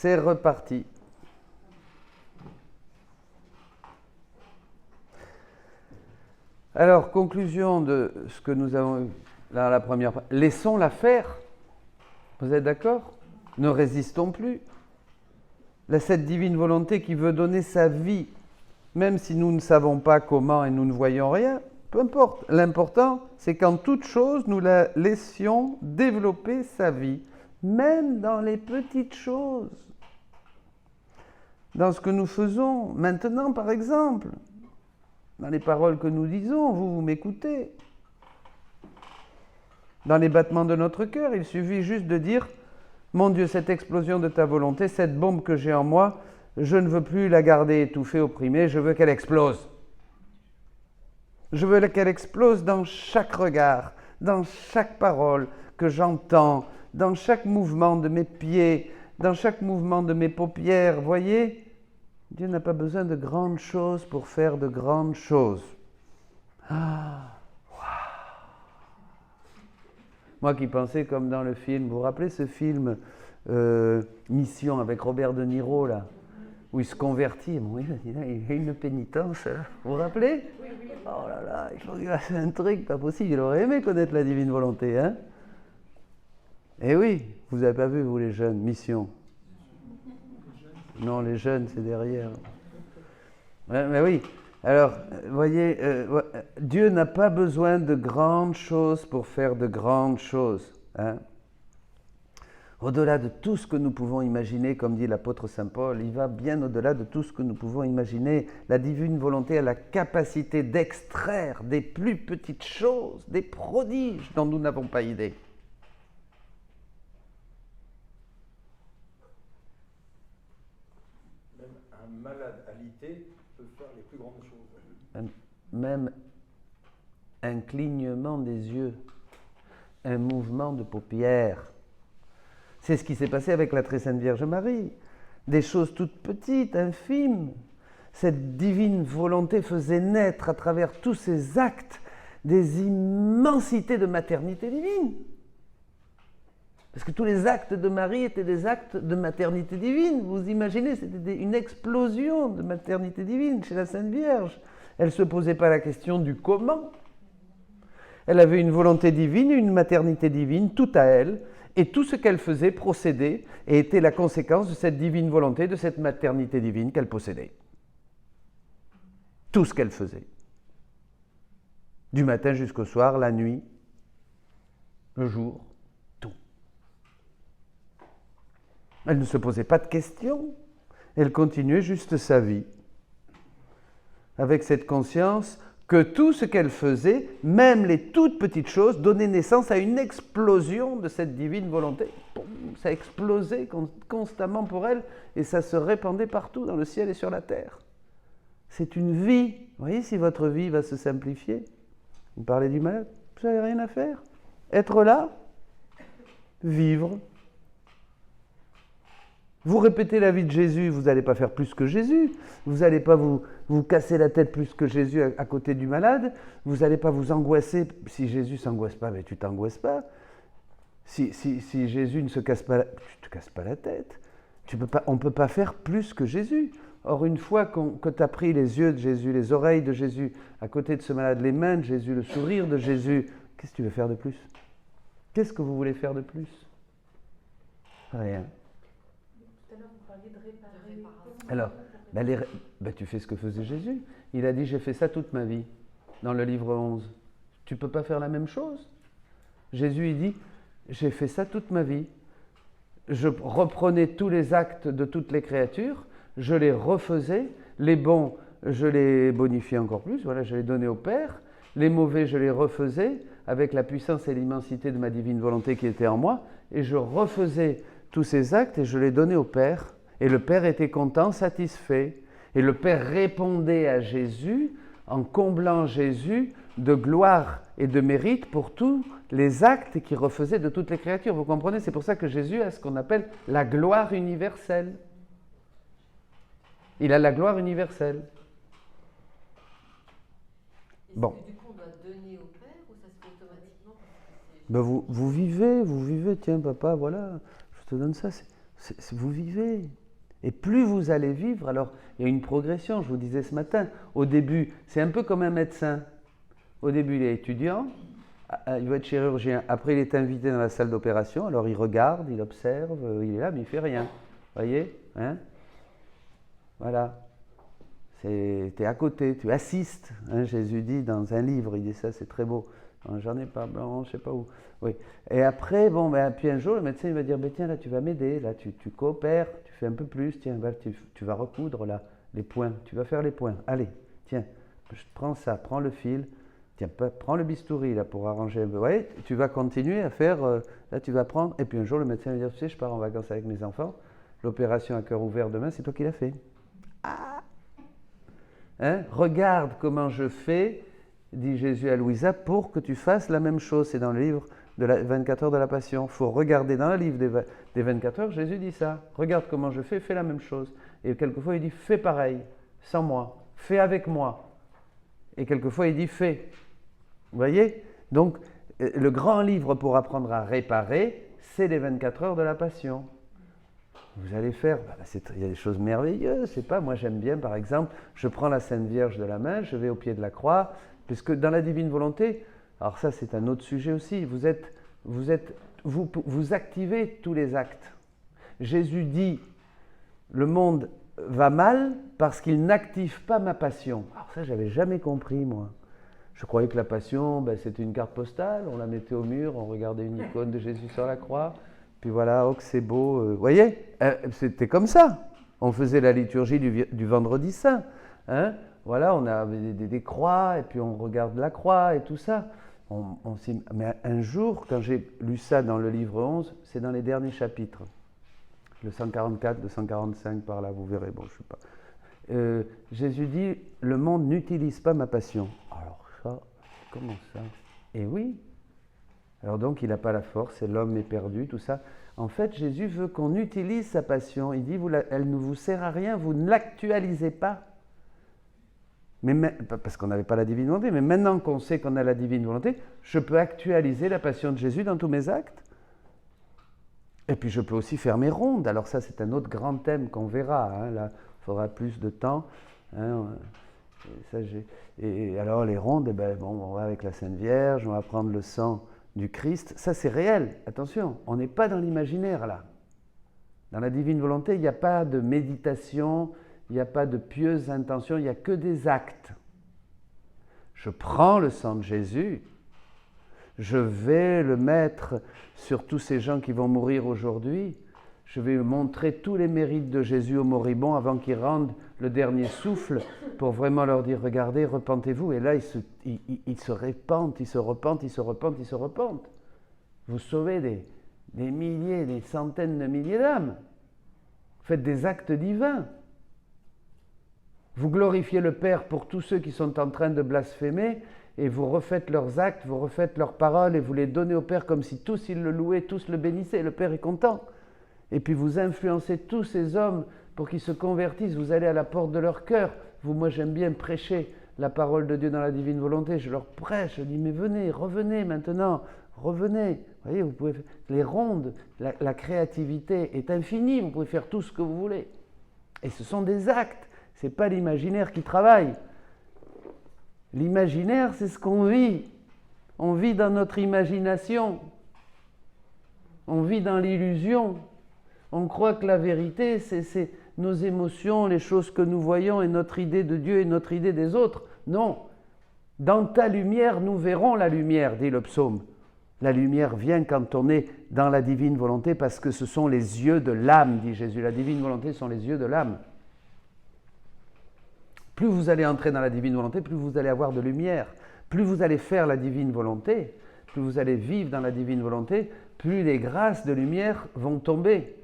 c'est reparti. Alors, conclusion de ce que nous avons eu dans la première fois. Laissons-la faire. Vous êtes d'accord? Ne résistons plus. Cette divine volonté qui veut donner sa vie, même si nous ne savons pas comment et nous ne voyons rien, peu importe. L'important, c'est qu'en toute chose, nous la laissions développer sa vie, même dans les petites choses. Dans ce que nous faisons maintenant, par exemple. Dans les paroles que nous disons, vous m'écoutez. Dans les battements de notre cœur, il suffit juste de dire « Mon Dieu, cette explosion de ta volonté, cette bombe que j'ai en moi, je ne veux plus la garder étouffée, opprimée, je veux qu'elle explose. Je veux qu'elle explose dans chaque regard, dans chaque parole que j'entends, dans chaque mouvement de mes pieds, dans chaque mouvement de mes paupières. Voyez ? Dieu n'a pas besoin de grandes choses pour faire de grandes choses. Ah, wow. Moi qui pensais comme dans le film, vous vous rappelez ce film Mission avec Robert De Niro là, où il se convertit, bon, il a une pénitence, hein. Vous vous rappelez? Oui, oui. Oh là là, il faut qu'il a fait un truc pas possible, il aurait aimé connaître la divine volonté, hein? Eh oui, vous n'avez pas vu vous les jeunes, Mission. Non, les jeunes, c'est derrière. Ouais, mais oui. Alors, voyez, Dieu n'a pas besoin de grandes choses pour faire de grandes choses. Hein? Au-delà de tout ce que nous pouvons imaginer, comme dit l'apôtre Saint Paul, il va bien au-delà de tout ce que nous pouvons imaginer. La divine volonté a la capacité d'extraire des plus petites choses, des prodiges dont nous n'avons pas idée. Malade alité peut faire les plus grandes choses. Même un clignement des yeux, un mouvement de paupières. C'est ce qui s'est passé avec la très sainte Vierge Marie. Des choses toutes petites, infimes. Cette divine volonté faisait naître à travers tous ces actes des immensités de maternité divine. Parce que tous les actes de Marie étaient des actes de maternité divine. Vous imaginez, c'était une explosion de maternité divine chez la Sainte Vierge. Elle ne se posait pas la question du comment. Elle avait une volonté divine, une maternité divine, tout à elle. Et tout ce qu'elle faisait procédait et était la conséquence de cette divine volonté, de cette maternité divine qu'elle possédait. Tout ce qu'elle faisait. Du matin jusqu'au soir, la nuit, le jour. Elle ne se posait pas de questions. Elle continuait juste sa vie. Avec cette conscience que tout ce qu'elle faisait, même les toutes petites choses, donnait naissance à une explosion de cette divine volonté. Ça explosait constamment pour elle et ça se répandait partout dans le ciel et sur la terre. C'est une vie. Vous voyez, si votre vie va se simplifier, vous parlez du malade, vous n'avez rien à faire. Être là, vivre. Vous répétez la vie de Jésus, vous n'allez pas faire plus que Jésus. Vous n'allez pas vous casser la tête plus que Jésus à côté du malade. Vous n'allez pas vous angoisser. Si Jésus ne s'angoisse pas, mais tu ne t'angoisses pas. Si Jésus ne se casse pas, tu ne te casses pas la tête. On ne peut pas faire plus que Jésus. Or, une fois que tu as pris les yeux de Jésus, les oreilles de Jésus, à côté de ce malade, les mains de Jésus, le sourire de Jésus, qu'est-ce que tu veux faire de plus? Qu'est-ce que vous voulez faire de plus? Rien. Alors, tu fais ce que faisait Jésus. Il a dit, j'ai fait ça toute ma vie, dans le livre 11. Tu ne peux pas faire la même chose? Jésus, il dit, j'ai fait ça toute ma vie. Je reprenais tous les actes de toutes les créatures, je les refaisais, les bons, je les bonifiais encore plus, voilà, je les donnais au Père, les mauvais, je les refaisais, avec la puissance et l'immensité de ma divine volonté qui était en moi, et je refaisais tous ces actes et je les donnais au Père. Et le Père était content, satisfait. Et le Père répondait à Jésus en comblant Jésus de gloire et de mérite pour tous les actes qu'il refaisait de toutes les créatures. Vous comprenez? C'est pour ça que Jésus a ce qu'on appelle la gloire universelle. Il a la gloire universelle. Bon. Du coup, on doit donner au Père ou ça se fait automatiquement? Ben vous vivez, tiens papa, voilà, je te donne ça, Vous vivez. Et plus vous allez vivre, alors il y a une progression, je vous disais ce matin. Au début, c'est un peu comme un médecin. Au début, il est étudiant, il va être chirurgien. Après, il est invité dans la salle d'opération, alors il regarde, il observe, il est là, mais il ne fait rien. Vous voyez, hein? Voilà. Tu es à côté, tu assistes. Hein, Jésus dit dans un livre, il dit ça, c'est très beau. J'en ai pas, blanc, je sais pas où. Oui. Et après, puis un jour, le médecin il va dire, tiens, là, tu vas m'aider, là, tu coopères, tu fais un peu plus, tiens, tu vas recoudre là, les points, tu vas faire les points. Allez, tiens, je prends ça, prends le fil, tiens, prends le bistouri là pour arranger un peu. Ouais, tu vas continuer à faire, là, tu vas prendre. Et puis un jour, le médecin va dire, tu sais, je pars en vacances avec mes enfants, l'opération à cœur ouvert demain, c'est toi qui l'as fait. Ah! Hein? Regarde comment je fais, dit Jésus à Louisa, pour que tu fasses la même chose. C'est dans le livre de la 24 heures de la Passion. Il faut regarder dans le livre des 24 heures, Jésus dit ça. Regarde comment je fais la même chose. Et quelquefois il dit, fais pareil, sans moi, fais avec moi. Et quelquefois il dit, fais. Vous voyez? Donc, le grand livre pour apprendre à réparer, c'est les 24 heures de la Passion. Vous allez faire, il y a des choses merveilleuses, je sais pas, moi j'aime bien par exemple, je prends la Sainte Vierge de la main, je vais au pied de la croix, puisque dans la divine volonté, alors ça c'est un autre sujet aussi, vous activez tous les actes. Jésus dit, le monde va mal parce qu'il n'active pas ma passion. Alors ça j'avais jamais compris moi. Je croyais que la passion, c'était une carte postale, on la mettait au mur, on regardait une icône de Jésus sur la croix. Puis voilà, oh que c'est beau. Vous voyez, c'était comme ça. On faisait la liturgie du vendredi saint. Hein? Voilà, on a des croix, et puis on regarde la croix et tout ça. Mais un jour, quand j'ai lu ça dans le livre 11, c'est dans les derniers chapitres. Le 144, le 145 par là, vous verrez. Bon, je sais pas. Jésus dit, le monde n'utilise pas ma passion. Alors ça, comment ça? Eh oui. Alors donc, il n'a pas la force, et l'homme est perdu, tout ça. En fait, Jésus veut qu'on utilise sa passion. Il dit, elle ne vous sert à rien, vous ne l'actualisez pas. Parce qu'on n'avait pas la divine volonté, mais maintenant qu'on sait qu'on a la divine volonté, je peux actualiser la passion de Jésus dans tous mes actes. Et puis je peux aussi faire mes rondes. Alors ça, c'est un autre grand thème qu'on verra. Hein. Là, il faudra plus de temps. Hein. Et alors les rondes, on va avec la Sainte Vierge, on va prendre le sang du Christ, ça c'est réel, attention, on n'est pas dans l'imaginaire là. Dans la divine volonté, il n'y a pas de méditation, il n'y a pas de pieuse intention, il n'y a que des actes. Je prends le sang de Jésus, je vais le mettre sur tous ces gens qui vont mourir aujourd'hui, je vais montrer tous les mérites de Jésus aux moribonds avant qu'ils rendent le dernier souffle pour vraiment leur dire, regardez, repentez-vous. Et là, ils se repentent, ils se repentent, ils se repentent, ils se repentent. Vous sauvez des milliers, des centaines de milliers d'âmes. Vous faites des actes divins. Vous glorifiez le Père pour tous ceux qui sont en train de blasphémer et vous refaites leurs actes, vous refaites leurs paroles et vous les donnez au Père comme si tous ils le louaient, tous le bénissaient. Le Père est content. Et puis vous influencez tous ces hommes pour qu'ils se convertissent, vous allez à la porte de leur cœur. Moi j'aime bien prêcher la parole de Dieu dans la divine volonté, je leur prêche, je dis mais venez, revenez maintenant, revenez. Vous voyez, vous pouvez faire les rondes, la créativité est infinie, vous pouvez faire tout ce que vous voulez. Et ce sont des actes, ce n'est pas l'imaginaire qui travaille. L'imaginaire, c'est ce qu'on vit. On vit dans notre imagination, on vit dans l'illusion. On croit que la vérité, c'est nos émotions, les choses que nous voyons et notre idée de Dieu et notre idée des autres. Non. Dans ta lumière, nous verrons la lumière, dit le psaume. La lumière vient quand on est dans la divine volonté parce que ce sont les yeux de l'âme, dit Jésus. La divine volonté sont les yeux de l'âme. Plus vous allez entrer dans la divine volonté, plus vous allez avoir de lumière. Plus vous allez faire la divine volonté, plus vous allez vivre dans la divine volonté, plus les grâces de lumière vont tomber,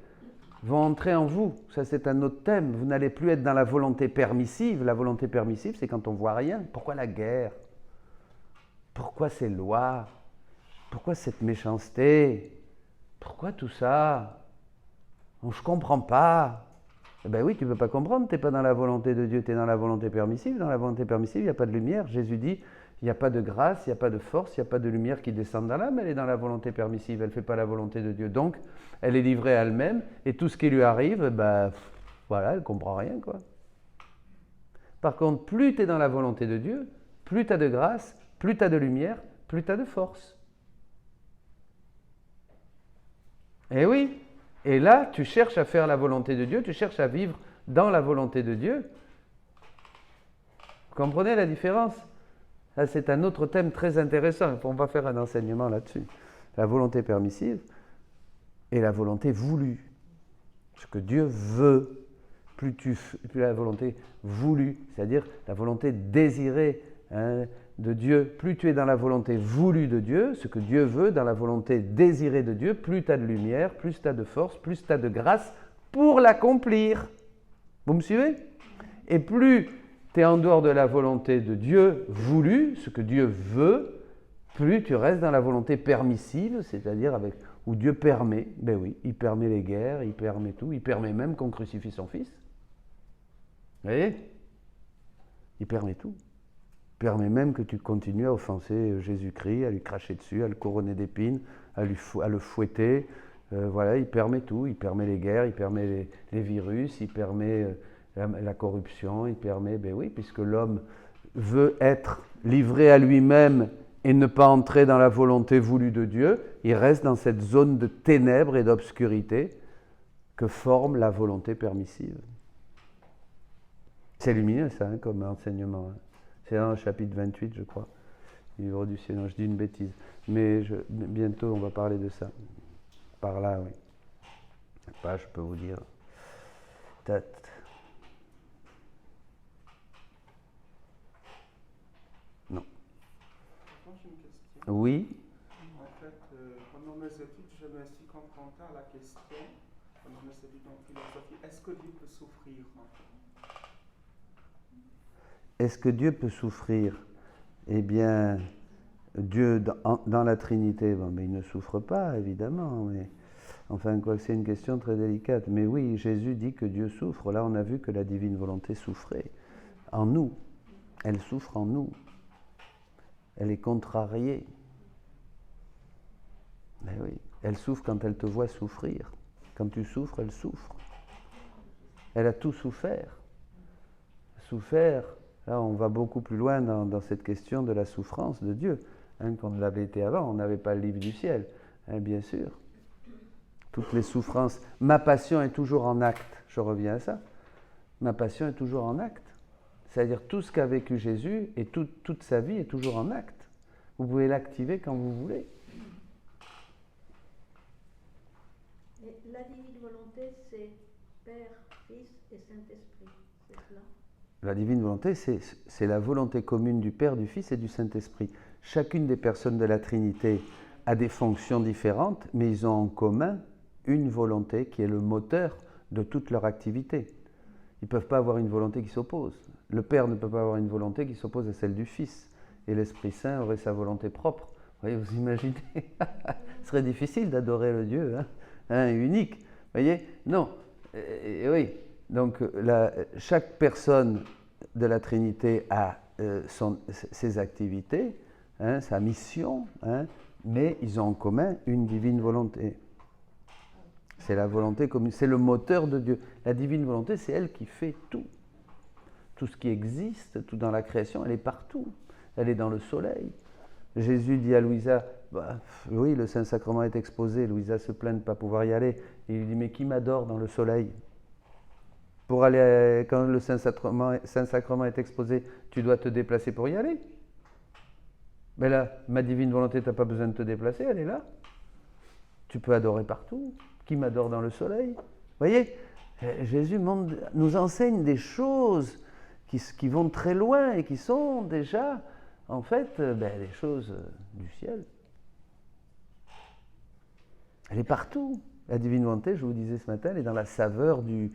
vont entrer en vous. Ça, c'est un autre thème. Vous n'allez plus être dans la volonté permissive. La volonté permissive, c'est quand on ne voit rien. Pourquoi la guerre? Pourquoi ces lois? Pourquoi cette méchanceté? Pourquoi tout ça? Je ne comprends pas. Eh bien oui, tu ne peux pas comprendre, tu n'es pas dans la volonté de Dieu, tu es dans la volonté permissive. Dans la volonté permissive, il n'y a pas de lumière. Jésus dit, Il n'y a pas de grâce, il n'y a pas de force, il n'y a pas de lumière qui descend dans l'âme, elle est dans la volonté permissive, elle ne fait pas la volonté de Dieu. Donc, elle est livrée à elle-même, et tout ce qui lui arrive, voilà, elle ne comprend rien, quoi. Par contre, plus tu es dans la volonté de Dieu, plus tu as de grâce, plus tu as de lumière, plus tu as de force. Et oui, et là, tu cherches à faire la volonté de Dieu, tu cherches à vivre dans la volonté de Dieu. Vous comprenez la différence? Là, c'est un autre thème très intéressant. On va faire un enseignement là-dessus. La volonté permissive et la volonté voulue. Ce que Dieu veut, plus la volonté voulue, c'est-à-dire la volonté désirée de Dieu, plus tu es dans la volonté voulue de Dieu, ce que Dieu veut, dans la volonté désirée de Dieu, plus tu as de lumière, plus tu as de force, plus tu as de grâce pour l'accomplir. Vous me suivez? Et plus tu es en dehors de la volonté de Dieu voulue, ce que Dieu veut, plus tu restes dans la volonté permissive, c'est-à-dire où Dieu permet. Ben oui, il permet les guerres, il permet tout, il permet même qu'on crucifie son fils. Vous voyez? Il permet tout. Il permet même que tu continues à offenser Jésus-Christ, à lui cracher dessus, à le couronner d'épines, à le fouetter. Voilà, il permet tout. Il permet les guerres, il permet les virus, il permet la corruption, il permet, ben oui, puisque l'homme veut être livré à lui-même et ne pas entrer dans la volonté voulue de Dieu, il reste dans cette zone de ténèbres et d'obscurité que forme la volonté permissive. C'est lumineux ça, comme enseignement. C'est dans le chapitre 28, je crois, du livre du ciel. Non, je dis une bêtise. Mais bientôt, on va parler de ça. Par là, oui. Pas, je peux vous dire. Non. J'ai une question. Oui. En fait, pendant mes études, je me suis confronté à la question, pendant mes études en philosophie, est-ce que Dieu peut souffrir en fait? Est-ce que Dieu peut souffrir? Eh bien, Dieu, dans la Trinité, mais il ne souffre pas, évidemment. Mais, enfin, quoi, c'est une question très délicate. Mais oui, Jésus dit que Dieu souffre. Là, on a vu que la divine volonté souffrait en nous. Elle souffre en nous. Elle est contrariée. Mais oui, elle souffre quand elle te voit souffrir. Quand tu souffres, elle souffre. Elle a tout souffert. Souffert. Là, on va beaucoup plus loin dans cette question de la souffrance de Dieu, qu'on ne l'avait été avant. On n'avait pas le livre du ciel, bien sûr. Toutes les souffrances. Ma passion est toujours en acte. Je reviens à ça. Ma passion est toujours en acte. C'est-à-dire tout ce qu'a vécu Jésus et toute sa vie est toujours en acte. Vous pouvez l'activer quand vous voulez. Et la divine volonté, c'est Père, Fils et Saint-Esprit, c'est cela? La divine volonté, c'est la volonté commune du Père, du Fils et du Saint-Esprit. Chacune des personnes de la Trinité a des fonctions différentes, mais ils ont en commun une volonté qui est le moteur de toute leur activité. Ils ne peuvent pas avoir une volonté qui s'oppose. Le Père ne peut pas avoir une volonté qui s'oppose à celle du Fils. Et l'Esprit Saint aurait sa volonté propre. Vous voyez, vous imaginez? Ce serait difficile d'adorer le Dieu unique. Vous voyez? Non. Oui. Donc, chaque personne de la Trinité a ses activités, sa mission, mais ils ont en commun une divine volonté. C'est la volonté commune, c'est le moteur de Dieu. La divine volonté, c'est elle qui fait tout. Tout ce qui existe, tout dans la création, elle est partout. Elle est dans le soleil. Jésus dit à Louisa, oui, le Saint-Sacrement est exposé. Louisa se plaint de ne pas pouvoir y aller. Et il dit, mais qui m'adore dans le soleil? Pour aller, quand le Saint-Sacrement est exposé, tu dois te déplacer pour y aller. Mais là, ma divine volonté, tu n'as pas besoin de te déplacer, elle est là. Tu peux adorer partout. Qui m'adore dans le soleil? Vous voyez, Jésus nous enseigne des choses qui vont très loin et qui sont déjà, en fait, des choses du ciel. Elle est partout. La divine volonté, je vous disais ce matin, elle est dans la saveur du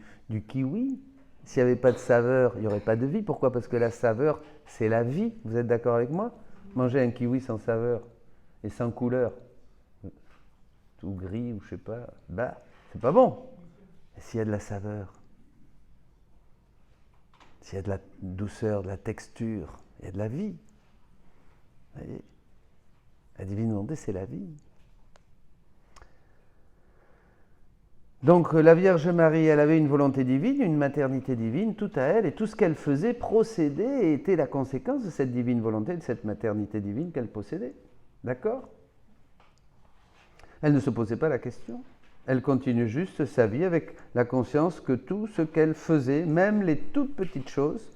kiwi. S'il n'y avait pas de saveur, il n'y aurait pas de vie. Pourquoi? Parce que la saveur, c'est la vie. Vous êtes d'accord avec moi? Manger un kiwi sans saveur et sans couleur, tout gris ou je sais pas, c'est pas bon. Et s'il y a de la saveur, s'il y a de la douceur, de la texture, il y a de la vie. La divine volonté, c'est la vie. Donc la Vierge Marie, elle avait une volonté divine, une maternité divine, tout à elle, et tout ce qu'elle faisait procédait et était la conséquence de cette divine volonté, de cette maternité divine qu'elle possédait. D'accord ? Elle ne se posait pas la question. Elle continue juste sa vie avec la conscience que tout ce qu'elle faisait, même les toutes petites choses,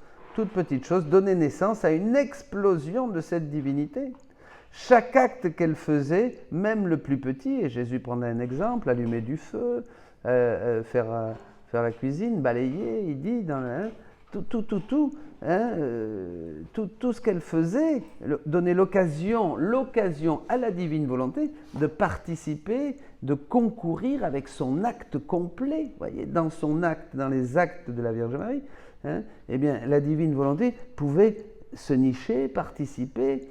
donnaient naissance à une explosion de cette divinité. Chaque acte qu'elle faisait, même le plus petit, et Jésus prenait un exemple, allumer du feu, faire la cuisine, balayer, il dit, tout ce qu'elle faisait donnait l'occasion à la divine volonté de participer, de concourir avec son acte complet. Voyez, dans son acte, dans les actes de la Vierge Marie, eh bien, la divine volonté pouvait se nicher, participer,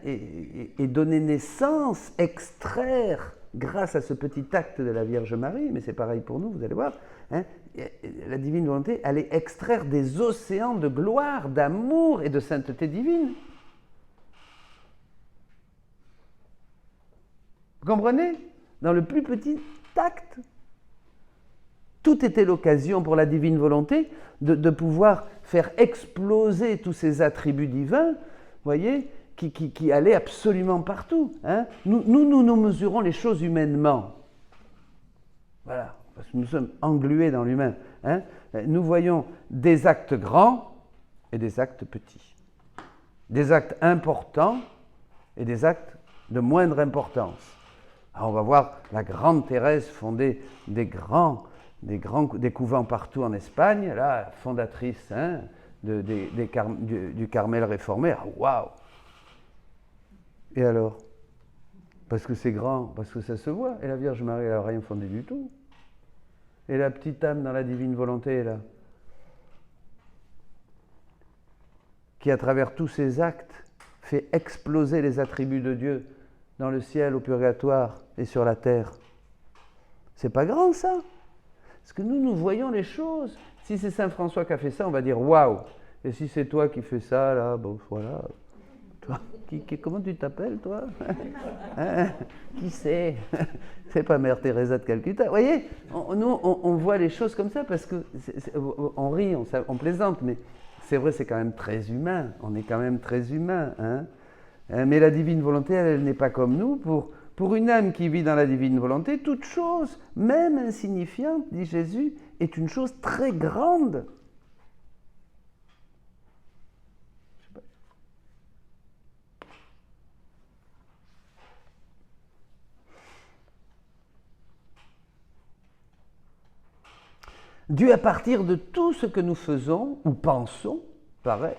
et donner naissance, extraire, grâce à ce petit acte de la Vierge Marie, mais c'est pareil pour nous, vous allez voir, la divine volonté allait extraire des océans de gloire, d'amour et de sainteté divine. Vous comprenez ? Dans le plus petit acte, tout était l'occasion pour la divine volonté de pouvoir faire exploser tous ces attributs divins, voyez, qui allaient absolument partout. Nous mesurons les choses humainement. Voilà, parce que nous sommes englués dans l'humain. Nous voyons des actes grands et des actes petits. Des actes importants et des actes de moindre importance. Alors on va voir la grande Thérèse fonder des couvents partout en Espagne, là, fondatrice du Carmel réformé. Waouh! Et alors? Parce que c'est grand, parce que ça se voit. Et la Vierge Marie, elle n'a rien fondé du tout. Et la petite âme dans la divine volonté, là, qui à travers tous ses actes fait exploser les attributs de Dieu dans le ciel, au purgatoire et sur la terre. C'est pas grand ça? Parce que nous voyons les choses. Si c'est Saint François qui a fait ça, on va dire waouh. Et si c'est toi qui fais ça, là, bon voilà. Toi, comment tu t'appelles, toi? Qui c'est? C'est pas Mère Teresa de Calcutta. Vous voyez, on voit les choses comme ça parce que on rit, on plaisante, mais c'est vrai, c'est quand même très humain. On est quand même très humain. Mais la divine volonté, elle n'est pas comme nous. Pour une âme qui vit dans la divine volonté, toute chose, même insignifiante, dit Jésus, est une chose très grande. Dieu, à partir de tout ce que nous faisons ou pensons, pareil,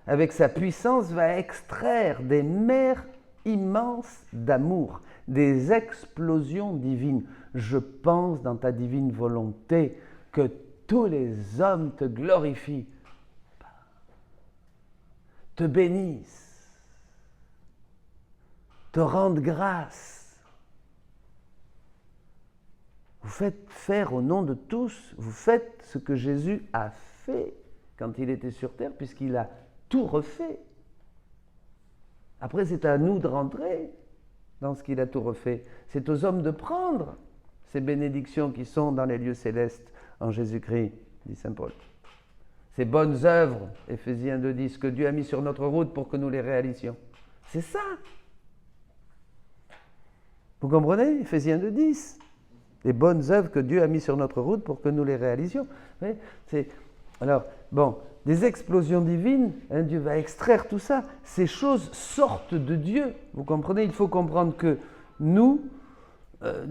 avec sa puissance, va extraire des mers immenses d'amour, des explosions divines. Je pense dans ta divine volonté que tous les hommes te glorifient, te bénissent, te rendent grâce. Vous faites faire au nom de tous, vous faites ce que Jésus a fait quand il était sur terre, puisqu'il a tout refait. Après, c'est à nous de rentrer dans ce qu'il a tout refait. C'est aux hommes de prendre ces bénédictions qui sont dans les lieux célestes en Jésus-Christ, dit saint Paul. Ces bonnes œuvres, Éphésiens 2,10, que Dieu a mis sur notre route pour que nous les réalisions. C'est ça. Vous comprenez, Éphésiens 2,10. Les bonnes œuvres que Dieu a mis sur notre route pour que nous les réalisions. Alors, bon, des explosions divines, Dieu va extraire tout ça. Ces choses sortent de Dieu. Vous comprenez? Il faut comprendre que nous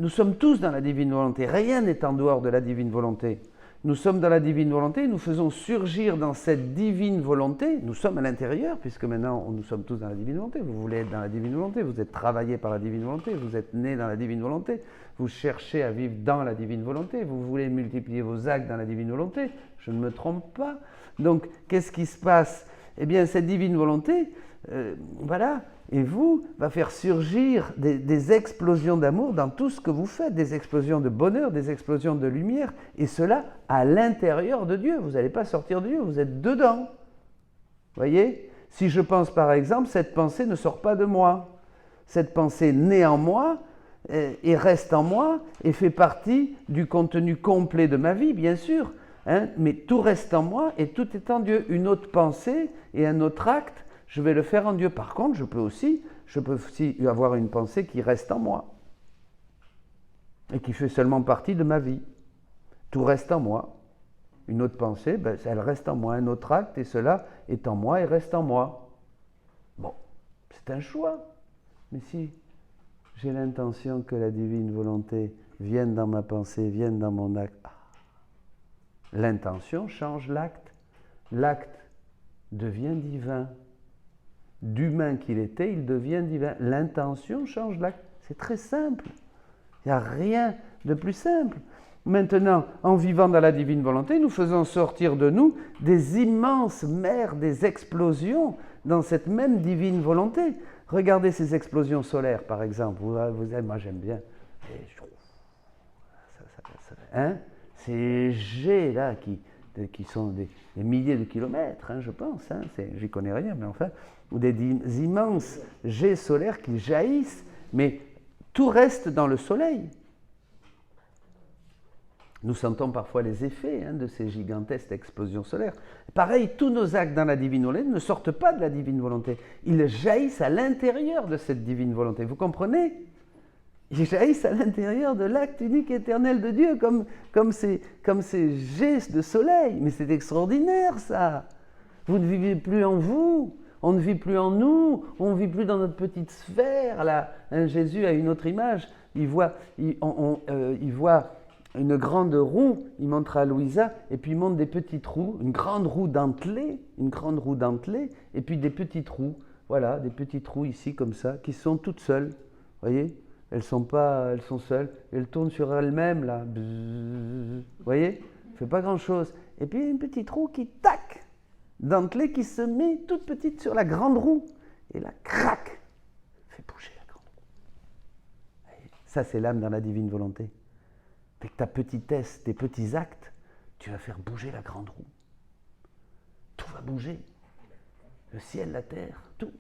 sommes tous dans la divine volonté. Rien n'est en dehors de la divine volonté. Nous sommes dans la divine volonté, nous faisons surgir dans cette divine volonté, nous sommes à l'intérieur, puisque maintenant nous sommes tous dans la divine volonté. Vous voulez être dans la divine volonté, vous êtes travaillé par la divine volonté, vous êtes né dans la divine volonté, vous cherchez à vivre dans la divine volonté, vous voulez multiplier vos actes dans la divine volonté, je ne me trompe pas. Donc, qu'est-ce qui se passe? Eh bien, cette divine volonté, et vous, va faire surgir des explosions d'amour dans tout ce que vous faites, des explosions de bonheur, des explosions de lumière, et cela à l'intérieur de Dieu. Vous n'allez pas sortir de Dieu, vous êtes dedans. Voyez? Si je pense par exemple, cette pensée ne sort pas de moi. cette pensée naît en moi et reste en moi et fait partie du contenu complet de ma vie, bien sûr. Hein, mais tout reste en moi et tout est en Dieu. Une autre pensée et un autre acte, je vais le faire en Dieu. Par contre, je peux aussi avoir une pensée qui reste en moi et qui fait seulement partie de ma vie. Tout reste en moi. Une autre pensée, ben, elle reste en moi. Un autre acte, et cela est en moi et reste en moi. Bon, c'est un choix. Mais si j'ai l'intention que la divine volonté vienne dans ma pensée, vienne dans mon acte, l'intention change l'acte. L'acte devient divin. D'humain qu'il était, il devient divin. L'intention change l'acte. C'est très simple. Il n'y a rien de plus simple. Maintenant, en vivant dans la divine volonté, nous faisons sortir de nous des immenses mers, des explosions dans cette même divine volonté. Regardez ces explosions solaires, par exemple. Moi, j'aime bien. Hein, ces jets là qui sont des milliers de kilomètres, hein, je pense. Hein, j'y connais rien, mais enfin, ou des immenses jets solaires qui jaillissent, mais tout reste dans le soleil. Nous sentons parfois les effets de ces gigantesques explosions solaires. Pareil, tous nos actes dans la divine volonté ne sortent pas de la divine volonté. Ils jaillissent à l'intérieur de cette divine volonté. Vous comprenez ? Ils jaillissent à l'intérieur de l'acte unique et éternel de Dieu, comme ces jets de soleil. Mais c'est extraordinaire, ça. Vous ne vivez plus en vous. On ne vit plus en nous. On ne vit plus dans notre petite sphère. Là, Jésus a une autre image. Il voit une grande roue, il montre à Louisa, et puis il montre des petites roues, une grande roue dentelée, et puis des petites roues, voilà, des petites roues ici comme ça, qui sont toutes seules, vous voyez, elles sont seules, elles tournent sur elles-mêmes là, vous voyez, ça fait pas grand-chose, et puis une petite roue qui tac, dentelée, qui se met toute petite sur la grande roue, et là, crac, fait bouger la grande roue. Voyez, ça c'est l'âme dans la divine volonté. Avec ta petitesse, tes petits actes, tu vas faire bouger la grande roue. Tout va bouger. Le ciel, la terre, tout.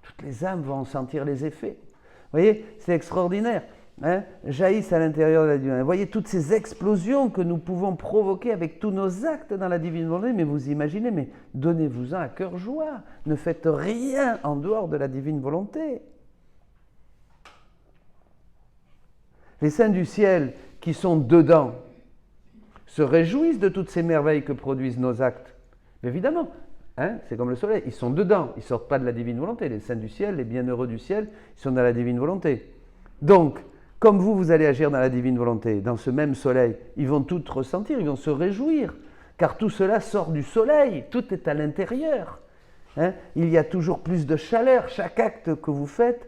Toutes les âmes vont en sentir les effets. Vous voyez, c'est extraordinaire. Hein, jaillissent à l'intérieur de la divine volonté. Vous voyez toutes ces explosions que nous pouvons provoquer avec tous nos actes dans la divine volonté. Mais vous imaginez, mais donnez-vous-en à cœur joie. Ne faites rien en dehors de la divine volonté. Les saints du ciel qui sont dedans se réjouissent de toutes ces merveilles que produisent nos actes. Mais évidemment, hein, c'est comme le soleil, ils sont dedans, ils ne sortent pas de la divine volonté. Les saints du ciel, les bienheureux du ciel, ils sont dans la divine volonté. Donc, comme vous allez agir dans la divine volonté, dans ce même soleil, ils vont tout ressentir, ils vont se réjouir, car tout cela sort du soleil, tout est à l'intérieur. Hein, il y a toujours plus de chaleur, chaque acte que vous faites,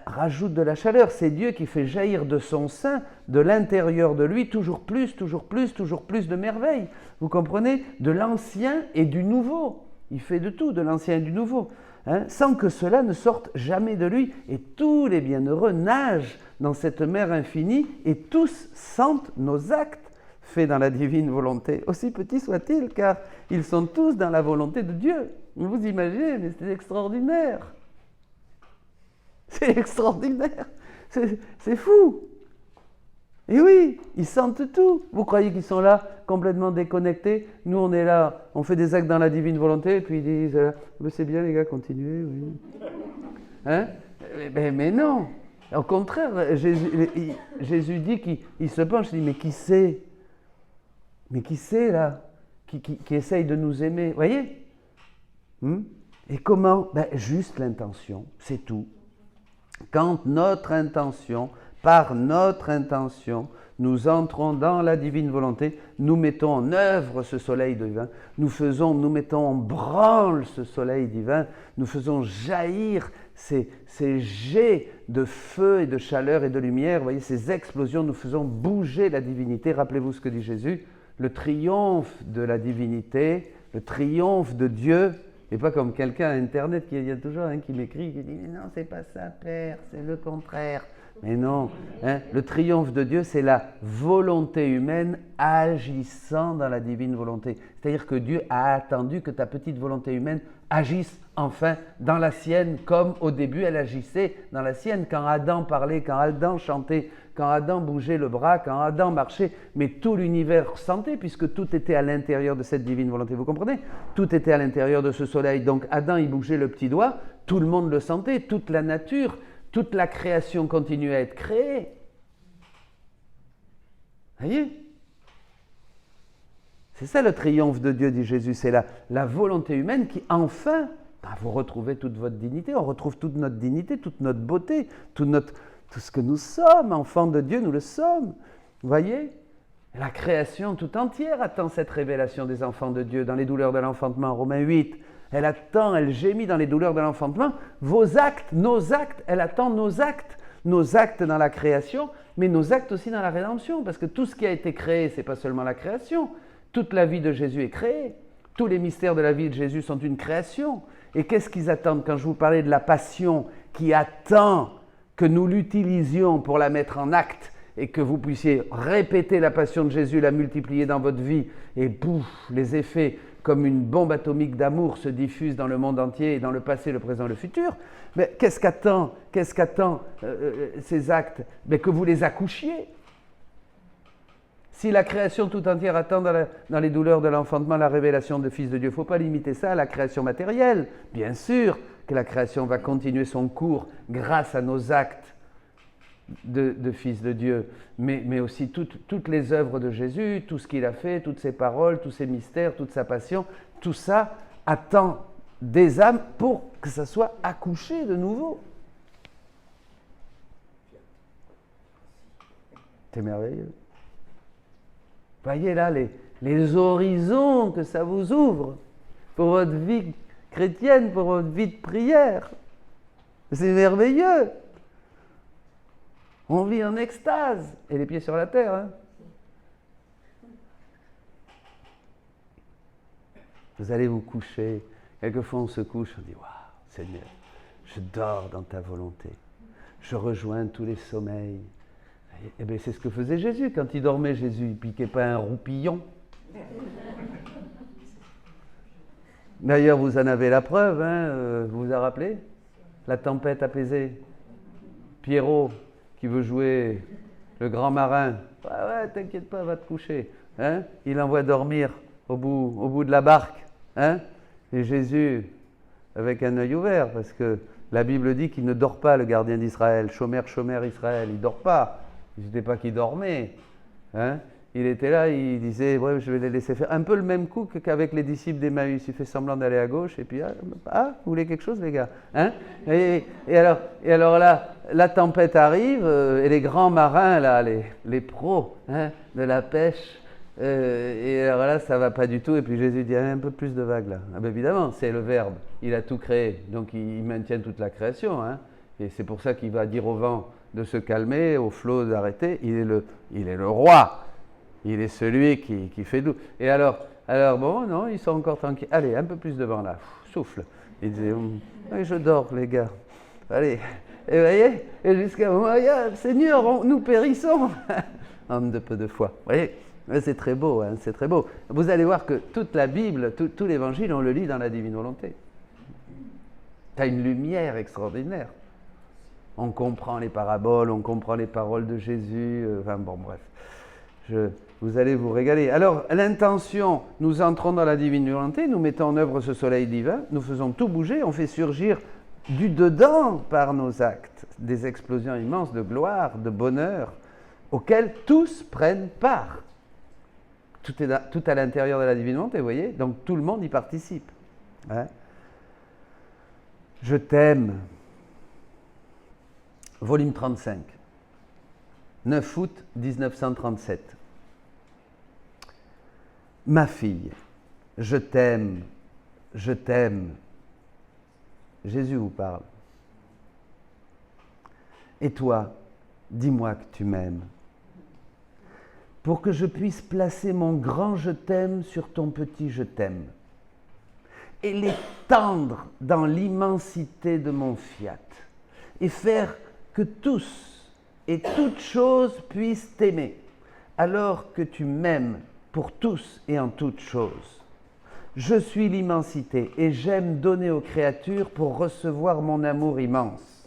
rajoute de la chaleur. C'est Dieu qui fait jaillir de son sein, de l'intérieur de lui, toujours plus de merveilles. Vous comprenez ? De l'ancien et du nouveau. Il fait de tout, de l'ancien et du nouveau. Sans que cela ne sorte jamais de lui. Et tous les bienheureux nagent dans cette mer infinie et tous sentent nos actes faits dans la divine volonté, aussi petits soient-ils, car ils sont tous dans la volonté de Dieu. Vous imaginez, mais c'est extraordinaire. C'est extraordinaire, c'est fou. Et oui, ils sentent tout. Vous croyez qu'ils sont là, complètement déconnectés? Nous, on est là, on fait des actes dans la divine volonté, et puis ils disent c'est bien les gars, continuez. Oui. Hein? Mais non. Au contraire, Jésus dit qu'il se penche, il dit mais qui c'est? Mais qui c'est là qui essaye de nous aimer? Vous voyez? Et comment? Juste l'intention, c'est tout. Quand par notre intention, nous entrons dans la divine volonté, nous mettons en œuvre ce soleil divin, nous mettons en branle ce soleil divin, nous faisons jaillir ces jets de feu et de chaleur et de lumière, vous voyez, ces explosions, nous faisons bouger la divinité. Rappelez-vous ce que dit Jésus, le triomphe de la divinité, le triomphe de Dieu. Et pas comme quelqu'un à Internet qui y a toujours qui m'écrit, qui dit « Non, c'est pas ça, Père, c'est le contraire. » Mais non, le triomphe de Dieu, c'est la volonté humaine agissant dans la divine volonté. C'est-à-dire que Dieu a attendu que ta petite volonté humaine agisse enfin dans la sienne, comme au début elle agissait dans la sienne, quand Adam parlait, quand Adam chantait, quand Adam bougeait le bras, quand Adam marchait, mais tout l'univers sentait, puisque tout était à l'intérieur de cette divine volonté, vous comprenez? Tout était à l'intérieur de ce soleil, donc Adam il bougeait le petit doigt, tout le monde le sentait, toute la nature, toute la création continuait à être créée. Voyez? C'est ça le triomphe de Dieu, dit Jésus, c'est la volonté humaine qui enfin, vous retrouvez toute votre dignité, on retrouve toute notre dignité, toute notre beauté, tout ce que nous sommes, enfants de Dieu, nous le sommes. Vous voyez? La création tout entière attend cette révélation des enfants de Dieu dans les douleurs de l'enfantement, Romains 8. Elle attend, elle gémit dans les douleurs de l'enfantement. Vos actes, nos actes, elle attend nos actes dans la création, mais nos actes aussi dans la rédemption, parce que tout ce qui a été créé, ce n'est pas seulement la création. Toute la vie de Jésus est créée. Tous les mystères de la vie de Jésus sont une création. Et qu'est-ce qu'ils attendent? Quand je vous parlais de la passion qui attend que nous l'utilisions pour la mettre en acte et que vous puissiez répéter la passion de Jésus, la multiplier dans votre vie, et pouf, les effets comme une bombe atomique d'amour se diffusent dans le monde entier, dans le passé, le présent, le futur. Mais qu'est-ce qu'attend ces actes? Mais que vous les accouchiez. Si la création tout entière attend dans les douleurs de l'enfantement la révélation de Fils de Dieu, il ne faut pas limiter ça à la création matérielle. Bien sûr que la création va continuer son cours grâce à nos actes de Fils de Dieu, mais aussi toutes les œuvres de Jésus, tout ce qu'il a fait, toutes ses paroles, tous ses mystères, toute sa passion, tout ça attend des âmes pour que ça soit accouché de nouveau. C'est merveilleux. Voyez là les horizons que ça vous ouvre pour votre vie chrétienne, pour votre vie de prière. C'est merveilleux. On vit en extase et les pieds sur la terre. Hein. Vous allez vous coucher. Quelquefois on se couche, on dit « Waouh, Seigneur, je dors dans ta volonté. Je rejoins tous les sommeils. » Eh bien, c'est ce que faisait Jésus. Quand il dormait, Jésus, il ne piquait pas un roupillon. D'ailleurs, vous en avez la preuve, hein, vous vous en rappelez? La tempête apaisée. Pierrot, qui veut jouer le grand marin. Ouais, t'inquiète pas, va te coucher. Hein? Il envoie dormir au bout de la barque. Hein? Et Jésus, avec un œil ouvert, parce que la Bible dit qu'il ne dort pas, le gardien d'Israël. Chômeur, Israël, il ne dort pas. N'était pas qu'il dormait. Hein? Il était là, il disait, ouais, je vais les laisser faire. Un peu le même coup qu'avec les disciples d'Emmaüs. Il fait semblant d'aller à gauche, et puis, vous voulez quelque chose, les gars? Hein? Et alors là, la tempête arrive, et les grands marins, là, les pros hein, de la pêche, et alors là, ça ne va pas du tout. Et puis Jésus dit, un peu plus de vagues, là. Ah ben évidemment, c'est le Verbe. Il a tout créé, donc il maintient toute la création. Hein? Et c'est pour ça qu'il va dire au vent de se calmer, au flot d'arrêter. Il est le roi. Il est celui qui fait doux. Et alors, bon, non, ils sont encore tranquilles. Allez, un peu plus de vent là. Souffle. Il disait, oui, je dors, les gars. Allez. Et vous voyez, et jusqu'à un moment, Seigneur, nous périssons. Homme de peu de foi. Vous voyez, c'est très beau, hein, c'est très beau. Vous allez voir que toute la Bible, tout l'évangile, on le lit dans la divine volonté. Tu as une lumière extraordinaire. On comprend les paraboles, on comprend les paroles de Jésus. Enfin bon, bref. Vous allez vous régaler. Alors, l'intention, nous entrons dans la divine volonté, nous mettons en œuvre ce soleil divin, nous faisons tout bouger, on fait surgir du dedans par nos actes des explosions immenses de gloire, de bonheur, auxquelles tous prennent part. Tout à l'intérieur de la divine volonté, vous voyez? Donc tout le monde y participe. Hein? Je t'aime. Volume 35. 9 août 1937. Ma fille, je t'aime, je t'aime. Jésus vous parle. Et toi, dis-moi que tu m'aimes. Pour que je puisse placer mon grand je t'aime sur ton petit je t'aime et l'étendre dans l'immensité de mon fiat et faire que tous et toutes choses puissent t'aimer alors que tu m'aimes pour tous et en toutes choses. Je suis l'immensité et j'aime donner aux créatures pour recevoir mon amour immense.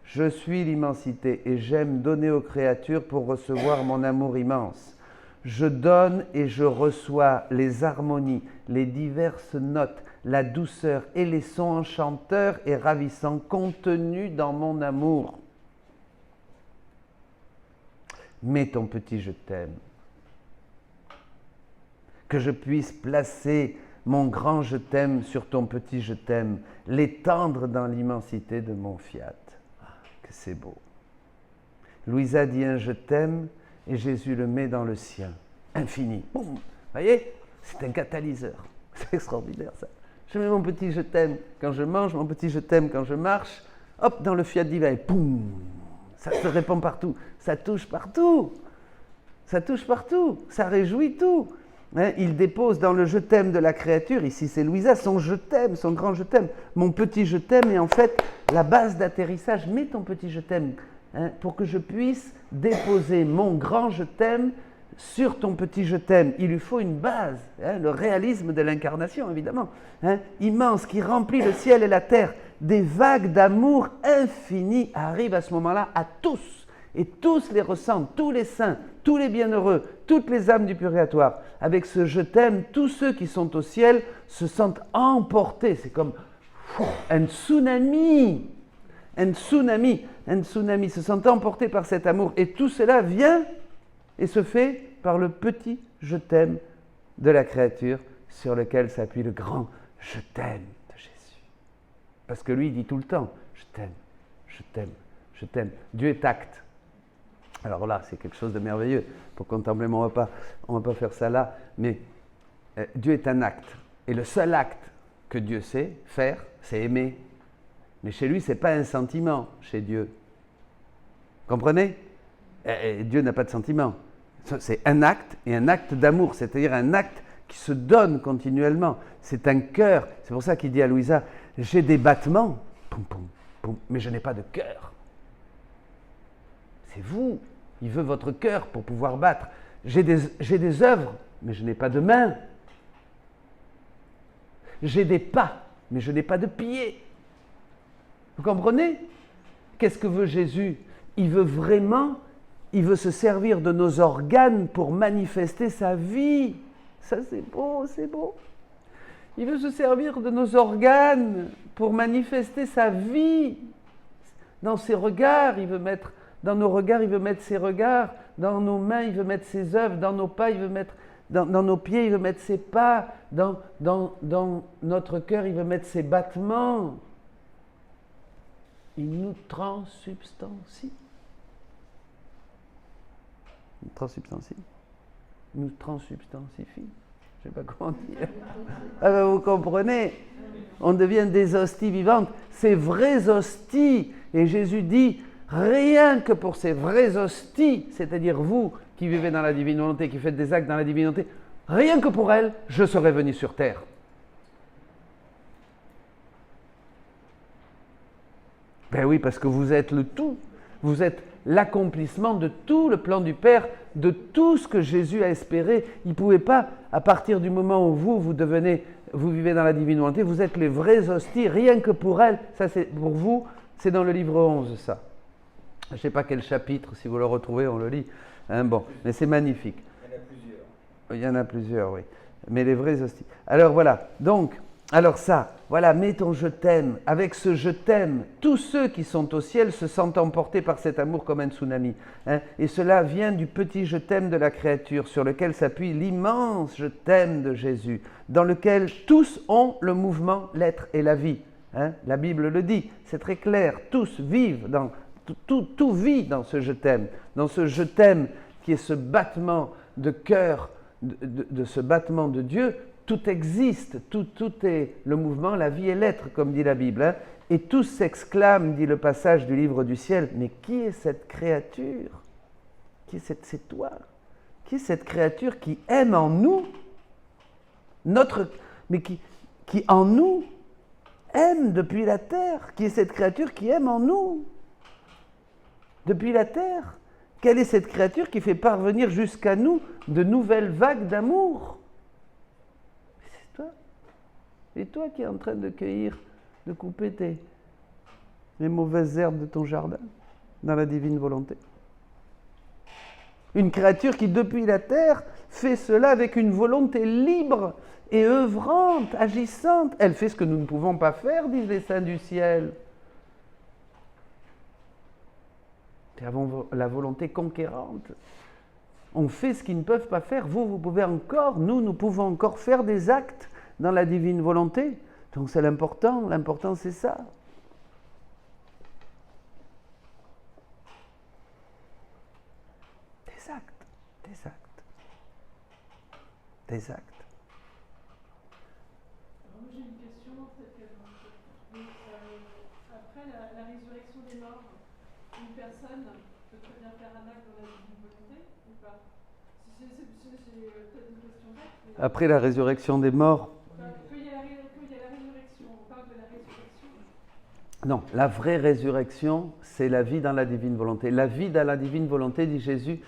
Je suis l'immensité et j'aime donner aux créatures pour recevoir mon amour immense. Je donne et je reçois les harmonies, les diverses notes, la douceur et les sons enchanteurs et ravissants contenus dans mon amour. Mets ton petit je t'aime. Que je puisse placer mon grand je t'aime sur ton petit je t'aime, l'étendre dans l'immensité de mon fiat. Ah, que c'est beau. Louisa dit un je t'aime et Jésus le met dans le sien. Infini. Boum. Vous voyez, c'est un catalyseur. C'est extraordinaire ça. Je mets mon petit je t'aime quand je mange, mon petit je t'aime quand je marche. Hop, dans le fiat divin. Et boum. Ça se répand partout. Ça touche partout. Ça touche partout. Ça réjouit tout. Hein, il dépose dans le je t'aime de la créature, ici c'est Louisa, son je t'aime, son grand je t'aime. Mon petit je t'aime est en fait la base d'atterrissage. Mets ton petit je t'aime pour que je puisse déposer mon grand je t'aime sur ton petit je t'aime. Il lui faut une base, le réalisme de l'incarnation évidemment, immense, qui remplit le ciel et la terre. Des vagues d'amour infini arrivent à ce moment-là à tous. Et tous les ressentent, tous les saints, tous les bienheureux, toutes les âmes du purgatoire. Avec ce je t'aime, tous ceux qui sont au ciel se sentent emportés. C'est comme un tsunami. Un tsunami se sent emporté par cet amour. Et tout cela vient et se fait par le petit je t'aime de la créature sur lequel s'appuie le grand je t'aime de Jésus. Parce que lui, il dit tout le temps, je t'aime, je t'aime, je t'aime. Dieu est acte. Alors là, c'est quelque chose de merveilleux pour contempler mon repas. On ne va pas faire ça là, mais Dieu est un acte. Et le seul acte que Dieu sait faire, c'est aimer. Mais chez lui, ce n'est pas un sentiment, chez Dieu. Comprenez ? Dieu n'a pas de sentiment. C'est un acte et un acte d'amour, c'est-à-dire un acte qui se donne continuellement. C'est un cœur. C'est pour ça qu'il dit à Louisa, j'ai des battements, poum, poum, poum, mais je n'ai pas de cœur. C'est vous. Il veut votre cœur pour pouvoir battre. J'ai des œuvres, mais je n'ai pas de mains. J'ai des pas, mais je n'ai pas de pieds. Vous comprenez ? Qu'est-ce que veut Jésus ? Il veut se servir de nos organes pour manifester sa vie. Ça, c'est beau, c'est beau. Il veut se servir de nos organes pour manifester sa vie. Dans ses regards, il veut mettre... Dans nos regards, il veut mettre ses regards. Dans nos mains, il veut mettre ses œuvres. Dans nos pas, il veut mettre... Dans nos pieds, il veut mettre ses pas. Dans notre cœur, il veut mettre ses battements. Il nous transsubstancie. Il nous transsubstantifie. Je ne sais pas comment dire. Ah ben vous comprenez, on devient des hosties vivantes. Ces vraies hosties. Et Jésus dit, rien que pour ces vraies hosties, c'est-à-dire vous qui vivez dans la divine volonté, qui faites des actes dans la divine volonté, rien que pour elles, je serais venu sur terre. Ben oui, parce que vous êtes le tout. Vous êtes l'accomplissement de tout le plan du Père, de tout ce que Jésus a espéré. Il ne pouvait pas, à partir du moment où vous vivez dans la divine volonté, vous êtes les vraies hosties, rien que pour elles. Ça, c'est pour vous, c'est dans le livre 11, ça. Je ne sais pas quel chapitre, si vous le retrouvez, on le lit. Bon, mais c'est magnifique. Il y en a plusieurs. Il y en a plusieurs, oui. Mais les vraies hosties. Alors voilà, donc, alors ça, voilà, mets ton je t'aime. Avec ce je t'aime, tous ceux qui sont au ciel se sentent emportés par cet amour comme un tsunami. Et cela vient du petit je t'aime de la créature, sur lequel s'appuie l'immense je t'aime de Jésus, dans lequel tous ont le mouvement, l'être et la vie. La Bible le dit, c'est très clair, tous vivent dans... Tout vit dans ce je t'aime qui est ce battement de cœur, de ce battement de Dieu. Tout existe, tout est le mouvement, la vie et l'être, comme dit la Bible. Et tous s'exclament, dit le passage du livre du ciel, mais qui est cette créature ? C'est toi. Qui est cette créature qui aime en nous, mais qui en nous aime depuis la terre ? Qui est cette créature qui aime en nous depuis la terre? Quelle est cette créature qui fait parvenir jusqu'à nous de nouvelles vagues d'amour? Et toi qui es en train de cueillir, de couper les mauvaises herbes de ton jardin, dans la divine volonté. Une créature qui, depuis la terre, fait cela avec une volonté libre et œuvrante, agissante. Elle fait ce que nous ne pouvons pas faire, disent les saints du ciel. Nous avons la volonté conquérante. On fait ce qu'ils ne peuvent pas faire. Vous pouvez encore, nous pouvons encore faire des actes dans la divine volonté. Donc c'est l'important. L'important, c'est ça. Des actes. Alors moi j'ai une question, après la résurrection des morts, une personne peut très bien faire un acte dans la divine volonté ou pas? C'est peut-être une question bête. Après la résurrection des morts. Quand il y a la résurrection, on parle de la résurrection. Non, la vraie résurrection, c'est la vie dans la divine volonté. La vie dans la divine volonté, dit Jésus,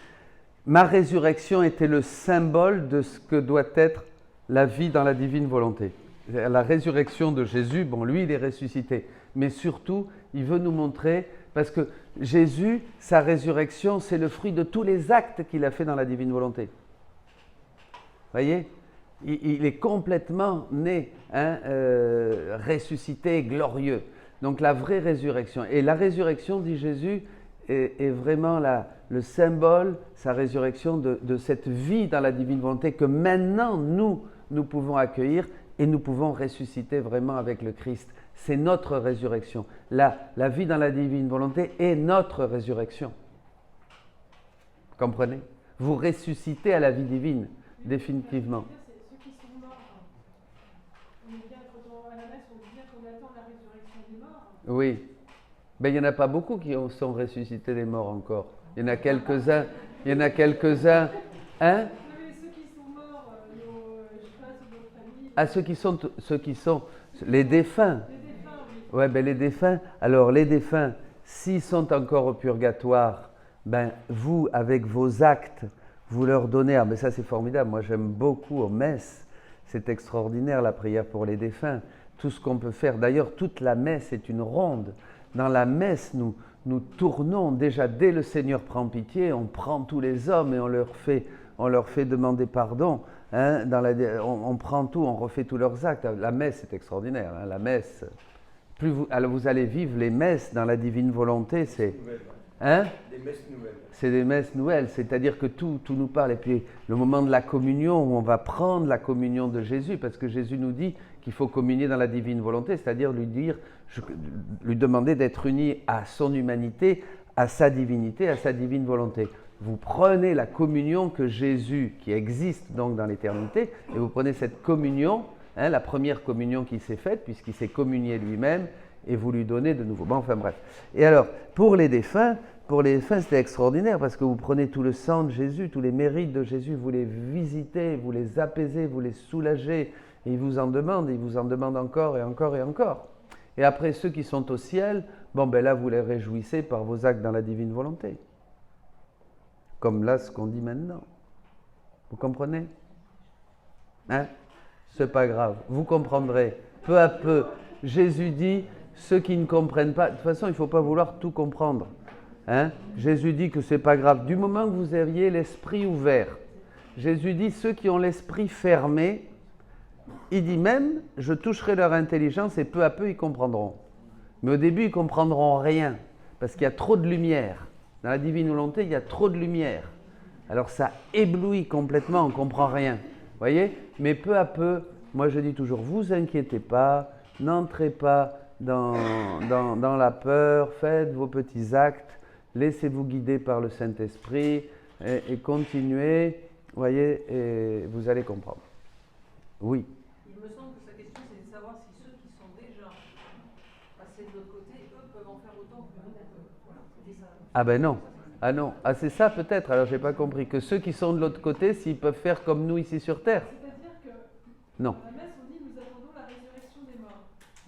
ma résurrection était le symbole de ce que doit être la vie dans la divine volonté. La résurrection de Jésus, bon, lui, il est ressuscité. Mais surtout, il veut nous montrer, parce que Jésus, sa résurrection, c'est le fruit de tous les actes qu'il a fait dans la divine volonté. Vous voyez ? Il est complètement né, ressuscité, glorieux. Donc la vraie résurrection. Et la résurrection, dit Jésus, est vraiment le symbole, sa résurrection, de cette vie dans la divine volonté que maintenant nous pouvons accueillir et nous pouvons ressusciter vraiment avec le Christ. C'est notre résurrection. La vie dans la divine volonté est notre résurrection. Comprenez ? Vous ressuscitez à la vie divine, définitivement. Ceux qui sont morts, on est bien, à la messe, on dit bien qu'on attend la résurrection des morts. Oui. Ben, il n'y en a pas beaucoup qui sont ressuscités des morts encore. Il y en a quelques-uns. Hein? Ceux qui sont morts, je sais pas, c'est notre famille. Ah, ceux qui sont les défunts. Les défunts, oui. Ouais, ben les défunts. Alors, les défunts, s'ils sont encore au purgatoire, ben vous, avec vos actes, vous leur donnez. Ah, mais ça, c'est formidable. Moi, j'aime beaucoup aux messes. C'est extraordinaire, la prière pour les défunts. Tout ce qu'on peut faire. D'ailleurs, toute la messe est une ronde. Dans la messe, nous tournons déjà dès le Seigneur prend pitié, on prend tous les hommes et on leur fait demander pardon. Hein, on prend tout, on refait tous leurs actes. La messe est extraordinaire. Hein, la messe, alors vous allez vivre les messes dans la divine volonté, c'est hein, des messes nouvelles. C'est des messes nouvelles, c'est-à-dire que tout nous parle. Et puis le moment de la communion où on va prendre la communion de Jésus, parce que Jésus nous dit qu'il faut communier dans la divine volonté, c'est-à-dire lui demander d'être uni à son humanité, à sa divinité, à sa divine volonté. Vous prenez la communion que Jésus, qui existe donc dans l'éternité, et vous prenez cette communion, hein, la première communion qui s'est faite, puisqu'il s'est communié lui-même, et vous lui donnez de nouveau. Bon, enfin bref. Et alors, pour les défunts, c'était extraordinaire, parce que vous prenez tout le sang de Jésus, tous les mérites de Jésus, vous les visitez, vous les apaisez, vous les soulagez, et il vous en demande encore et encore et encore. Et après, ceux qui sont au ciel, bon, ben là, vous les réjouissez par vos actes dans la divine volonté. Comme là, ce qu'on dit maintenant. Vous comprenez? Hein? C'est pas grave. Vous comprendrez. Peu à peu, Jésus dit, ceux qui ne comprennent pas, de toute façon, il ne faut pas vouloir tout comprendre. Hein? Jésus dit que c'est pas grave. Du moment que vous aviez l'esprit ouvert, Jésus dit, ceux qui ont l'esprit fermé, il dit même, je toucherai leur intelligence et peu à peu, ils comprendront. Mais au début, ils ne comprendront rien, parce qu'il y a trop de lumière. Dans la divine volonté, il y a trop de lumière. Alors ça éblouit complètement, on ne comprend rien. Vous voyez? Mais peu à peu, moi je dis toujours, vous inquiétez pas, n'entrez pas dans la peur, faites vos petits actes, laissez-vous guider par le Saint-Esprit et continuez, voyez, et vous allez comprendre. Oui. Il me semble que sa question, c'est de savoir si ceux qui sont déjà passés de l'autre côté, eux, peuvent en faire autant que nous. Voilà, c'était ça. Ah ben non. Ah non. Ah c'est ça peut-être, alors j'ai pas compris. Que ceux qui sont de l'autre côté, s'ils peuvent faire comme nous ici sur Terre. C'est-à-dire que Non. à la messe, on dit nous attendons la résurrection des morts.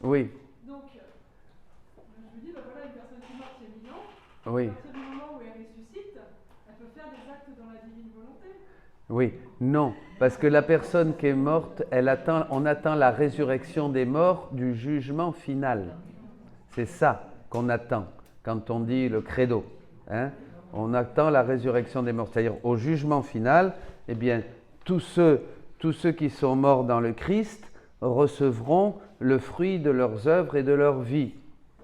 Oui. Donc, je me dis, ben voilà, une personne qui est morte il y a 1000 ans, Oui. à partir du moment où elle ressuscite, elle peut faire des actes dans la divine volonté. Oui. Non. Parce que la personne qui est morte, on attend la résurrection des morts du jugement final. C'est ça qu'on attend quand on dit le credo. Hein? On attend la résurrection des morts. C'est-à-dire au jugement final, eh bien, tous ceux qui sont morts dans le Christ recevront le fruit de leurs œuvres et de leur vie.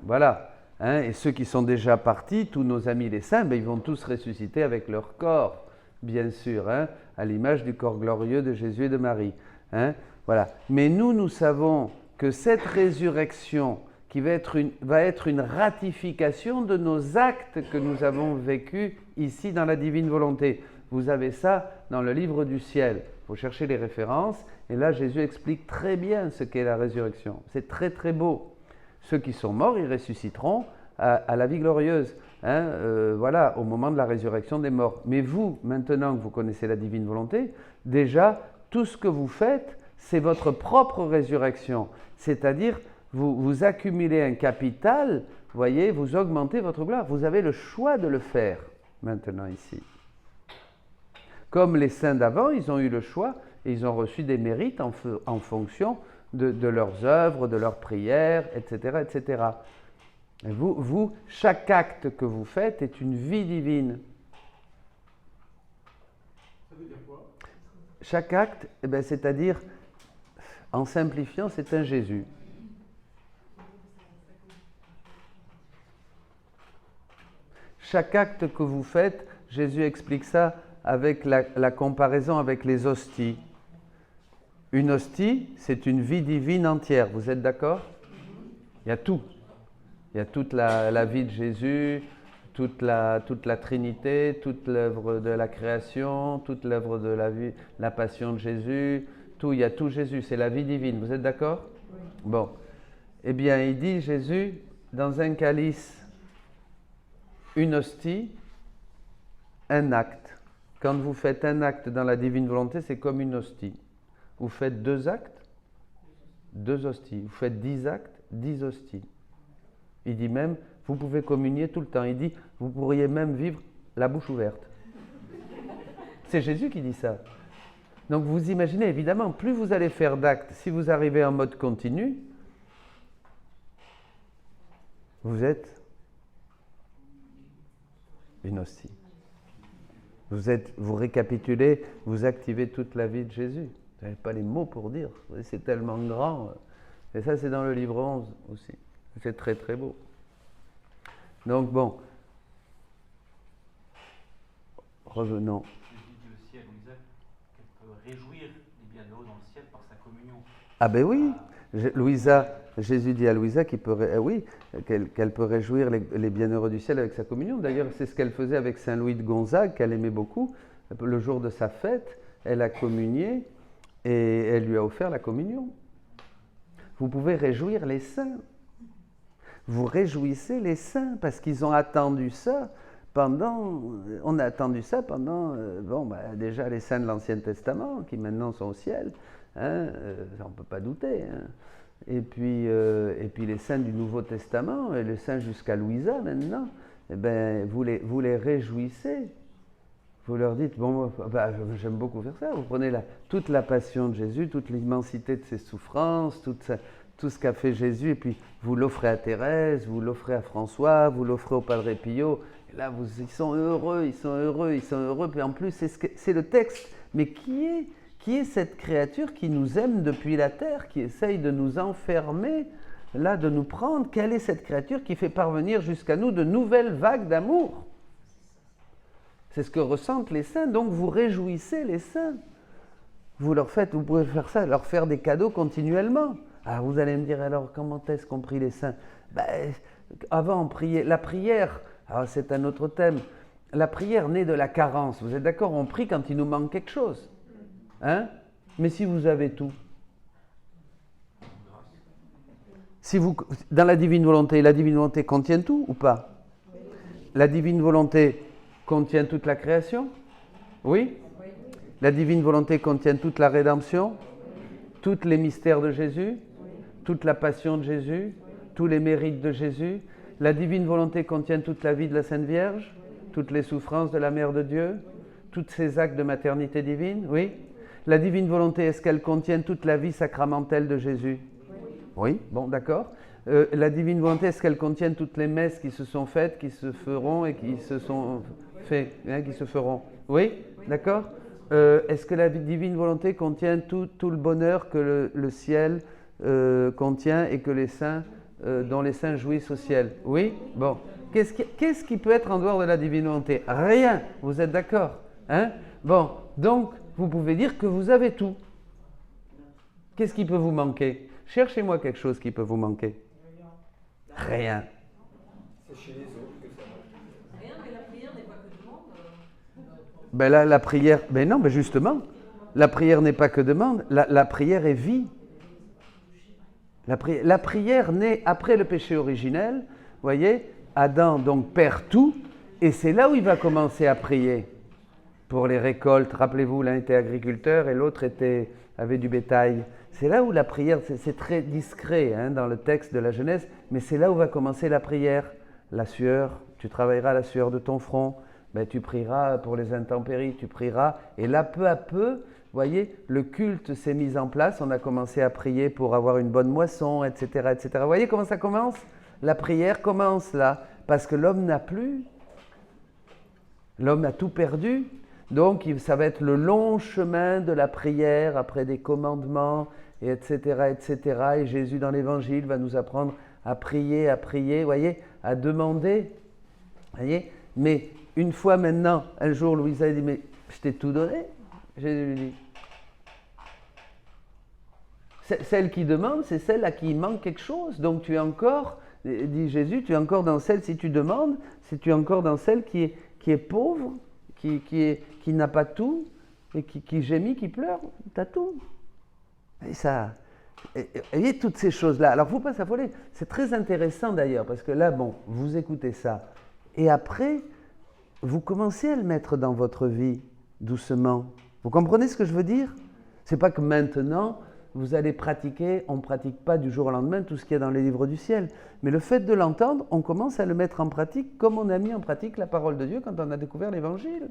Voilà. Hein? Et ceux qui sont déjà partis, tous nos amis les saints, ils vont tous ressusciter avec leur corps, bien sûr, hein? À l'image du corps glorieux de Jésus et de Marie. Hein? Voilà. Mais nous savons que cette résurrection qui va être une ratification de nos actes que nous avons vécus ici dans la divine volonté. Vous avez ça dans le livre du ciel. Il faut chercher les références. Et là, Jésus explique très bien ce qu'est la résurrection. C'est très très beau. Ceux qui sont morts, ils ressusciteront à la vie glorieuse. Hein, voilà, au moment de la résurrection des morts. Mais vous, maintenant que vous connaissez la divine volonté, déjà, tout ce que vous faites, c'est votre propre résurrection. C'est-à-dire, vous accumulez un capital, voyez, vous augmentez votre gloire. Vous avez le choix de le faire, maintenant, ici. Comme les saints d'avant, ils ont eu le choix et ils ont reçu des mérites en fonction de leurs œuvres, de leurs prières, etc., etc. Et vous, chaque acte que vous faites est une vie divine. Ça veut dire quoi? Chaque acte, c'est-à-dire, en simplifiant, c'est un Jésus. Chaque acte que vous faites, Jésus explique ça avec la comparaison avec les hosties. Une hostie, c'est une vie divine entière. Vous êtes d'accord? Il y a tout. Il y a toute la vie de Jésus, toute la Trinité, toute l'œuvre de la création, toute l'œuvre de la passion de Jésus. Tout, il y a tout Jésus, c'est la vie divine. Vous êtes d'accord? Oui. Bon. Eh bien, il dit Jésus, dans un calice, une hostie, un acte. Quand vous faites un acte dans la divine volonté, c'est comme une hostie. Vous faites 2 actes, 2 hosties. Vous faites 10 actes, 10 hosties. Il dit même, vous pouvez communier tout le temps. Il dit, vous pourriez même vivre la bouche ouverte. C'est Jésus qui dit ça. Donc vous imaginez, évidemment, plus vous allez faire d'actes, si vous arrivez en mode continu, vous êtes une hostie. Vous récapitulez, vous activez toute la vie de Jésus. Vous n'avez pas les mots pour dire, c'est tellement grand. Et ça, c'est dans le livre 11 aussi. C'est très très beau. Donc bon, revenons. Jésus dit aussi à Louisa qu'elle peut réjouir les bienheureux dans le ciel par sa communion. Ah ben oui, Jésus dit à Louisa qu'elle peut réjouir les bienheureux du ciel avec sa communion. D'ailleurs, c'est ce qu'elle faisait avec Saint Louis de Gonzague, qu'elle aimait beaucoup. Le jour de sa fête, elle a communié et elle lui a offert la communion. Vous pouvez réjouir les saints. Vous réjouissez les saints parce qu'ils ont attendu ça on a attendu ça pendant, déjà les saints de l'Ancien Testament, qui maintenant sont au ciel, hein, on ne peut pas douter. Hein. Et puis les saints du Nouveau Testament, et les saints jusqu'à Louisa maintenant, vous les réjouissez. Vous leur dites, j'aime beaucoup faire ça, vous prenez toute la passion de Jésus, toute l'immensité de ses souffrances, tout ce qu'a fait Jésus, et puis vous l'offrez à Thérèse, vous l'offrez à François, vous l'offrez au Padre Pio, et là ils sont heureux, puis en plus c'est le texte, mais qui est cette créature qui nous aime depuis la terre, qui essaye de nous enfermer, là de nous prendre? Quelle est cette créature qui fait parvenir jusqu'à nous de nouvelles vagues d'amour? C'est ce que ressentent les saints, donc vous réjouissez les saints. Vous pouvez faire ça, leur faire des cadeaux continuellement. Alors vous allez me dire, alors comment est-ce qu'ont pris les saints? Avant on priait, la prière, alors c'est un autre thème, la prière naît de la carence, vous êtes d'accord? On prie quand il nous manque quelque chose. Hein? Mais si vous avez tout, dans la divine volonté contient tout ou pas? La divine volonté contient toute la création? Oui? La divine volonté contient toute la rédemption? Tous les mystères de Jésus? Toute la passion de Jésus? Tous les mérites de Jésus? La divine volonté contient toute la vie de la Sainte Vierge? Toutes les souffrances de la Mère de Dieu? Tous ses actes de maternité divine? Oui? La divine volonté, est-ce qu'elle contient toute la vie sacramentelle de Jésus? Oui, bon, d'accord. La divine volonté, est-ce qu'elle contient toutes les messes qui se sont faites, qui se feront et qui se sont faites, hein, qui se feront? Oui, d'accord. Est-ce que la divine volonté contient tout le bonheur que le ciel contient et que les saints, dont les saints jouissent au ciel? Oui, bon. Qu'est-ce qui peut être en dehors de la divine volonté? Rien, vous êtes d'accord, hein? Bon, donc, vous pouvez dire que vous avez tout. Qu'est-ce qui peut vous manquer? Cherchez-moi quelque chose qui peut vous manquer. Rien. C'est chez les autres que ça marche. Rien, mais la prière n'est pas que demande. Ben là, la prière, ben non, ben justement, la prière n'est pas que demande, la prière est vie. La prière naît après le péché originel, vous voyez, Adam donc perd tout, et c'est là où il va commencer à prier pour les récoltes. Rappelez-vous, l'un était agriculteur et l'autre avait du bétail. C'est là où la prière, c'est très discret hein, dans le texte de la Genèse, mais c'est là où va commencer la prière. La sueur, tu travailleras la sueur de ton front, ben, tu prieras pour les intempéries, tu prieras. Et là, peu à peu, vous voyez, le culte s'est mis en place, on a commencé à prier pour avoir une bonne moisson, etc., etc. Vous voyez comment ça commence? La prière commence là, parce que l'homme n'a plus. L'homme a tout perdu. Donc, ça va être le long chemin de la prière après des commandements, et etc., etc. Et Jésus, dans l'Évangile, va nous apprendre à prier, vous voyez, à demander. Vous voyez? Mais une fois maintenant, un jour, Louisa a dit, mais je t'ai tout donné. Jésus lui dit. Celle qui demande, c'est celle à qui il manque quelque chose. Donc, tu es encore, dit Jésus, tu es encore dans celle, si tu demandes, si tu es encore dans celle qui est pauvre, qui n'a pas tout, et qui gémit, qui pleure, tu as tout. Et ça, et voyez toutes ces choses-là. Alors, il ne faut pas s'affoler. C'est très intéressant d'ailleurs, parce que là, bon, vous écoutez ça. Et après, vous commencez à le mettre dans votre vie, doucement. Vous comprenez ce que je veux dire? C'est pas que maintenant, vous allez pratiquer, on ne pratique pas du jour au lendemain tout ce qu'il y a dans les livres du ciel. Mais le fait de l'entendre, on commence à le mettre en pratique comme on a mis en pratique la parole de Dieu quand on a découvert l'Évangile.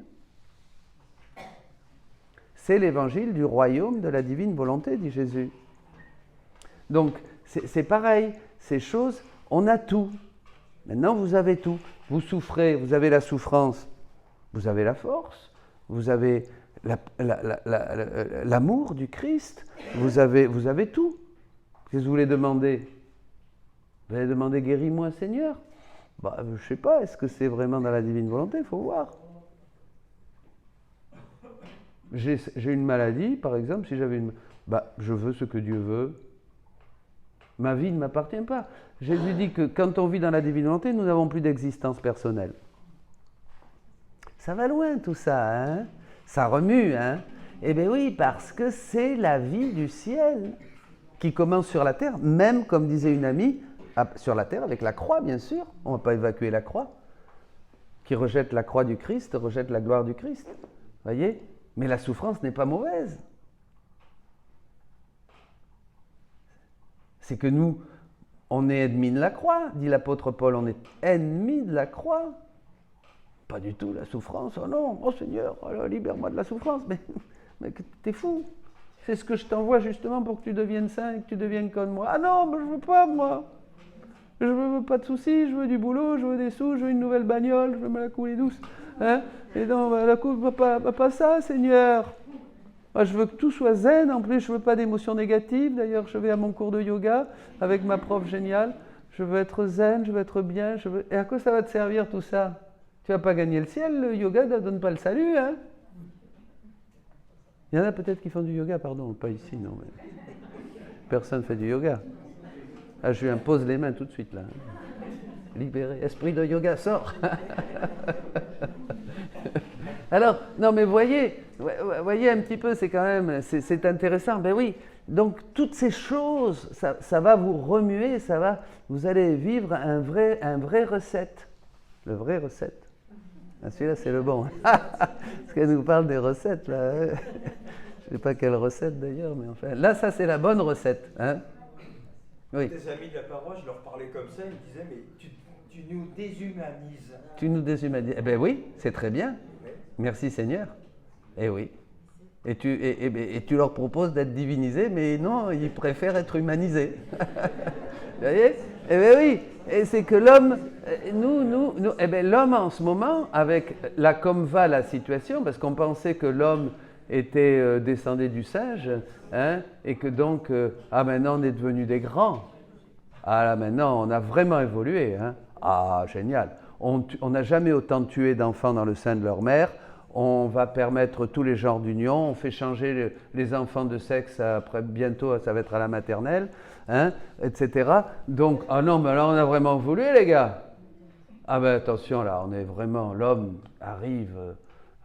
C'est l'Évangile du royaume de la divine volonté, dit Jésus. Donc, c'est pareil, ces choses, on a tout. Maintenant, vous avez tout. Vous souffrez, vous avez la souffrance, vous avez la force, vous avez l'amour du Christ, vous avez tout. Qu'est-ce que vous voulez demander? Vous allez demander, guéris-moi Seigneur? Bah, je ne sais pas, est-ce que c'est vraiment dans la divine volonté? Il faut voir. J'ai une maladie, par exemple, si j'avais une... Bah, je veux ce que Dieu veut. Ma vie ne m'appartient pas. Jésus dit que quand on vit dans la divine volonté, nous n'avons plus d'existence personnelle. Ça va loin tout ça, hein? Ça remue, hein? Eh bien oui, parce que c'est la vie du ciel qui commence sur la terre, même comme disait une amie, sur la terre avec la croix, bien sûr. On ne va pas évacuer la croix. Qui rejette la croix du Christ, rejette la gloire du Christ. Voyez? Mais la souffrance n'est pas mauvaise. C'est que nous, on est ennemis de la croix, dit l'apôtre Paul, on est ennemis de la croix. Pas du tout la souffrance, oh non, oh Seigneur, oh, libère-moi de la souffrance. Mais t'es fou. C'est ce que je t'envoie justement pour que tu deviennes saint et que tu deviennes comme moi. Ah non, mais je veux pas moi. Je veux pas de soucis, je veux du boulot, je veux des sous, je veux une nouvelle bagnole, je veux me la couler douce. Hein? Et non, la coupe, pas ça, Seigneur. Moi, je veux que tout soit zen, en plus je veux pas d'émotions négatives. D'ailleurs, je vais à mon cours de yoga avec ma prof géniale. Je veux être zen, je veux être bien. Et à quoi ça va te servir tout ça? Tu vas pas gagner le ciel, le yoga ne donne pas le salut, hein? Il y en a peut-être qui font du yoga, pardon, pas ici, non. Mais... Personne ne fait du yoga. Ah, je lui impose les mains tout de suite, là. Libéré, esprit de yoga, sors. Alors, non mais voyez un petit peu, c'est quand même, c'est intéressant. Ben oui, donc toutes ces choses, ça va vous remuer, vous allez vivre un vrai recette. Le vrai recette. Ah, celui-là, c'est le bon. Parce qu'elle nous parle des recettes, là. Je ne sais pas quelle recette, d'ailleurs, mais enfin... Là, ça, c'est la bonne recette. Hein? Oui. Des amis de la paroisse, je leur parlais comme ça, ils me disaient, mais tu nous déshumanises. Tu nous déshumanises. Eh bien oui, c'est très bien. Oui. Merci Seigneur. Eh oui. Et tu leur proposes d'être divinisés, mais non, ils préfèrent être humanisés. Vous voyez? Eh bien oui, et c'est que l'homme, l'homme en ce moment, avec comme va la situation, parce qu'on pensait que l'homme était descendu du singe, hein, et que donc, maintenant on est devenus des grands. Ah là maintenant, on a vraiment évolué. Hein. Ah, génial. On n'a jamais autant tué d'enfants dans le sein de leur mère. On va permettre tous les genres d'union. On fait changer les enfants de sexe. Après, bientôt, ça va être à la maternelle, hein, etc. Donc, ah non, mais là, on a vraiment évolué, les gars. Ah ben attention, là, on est vraiment... L'homme arrive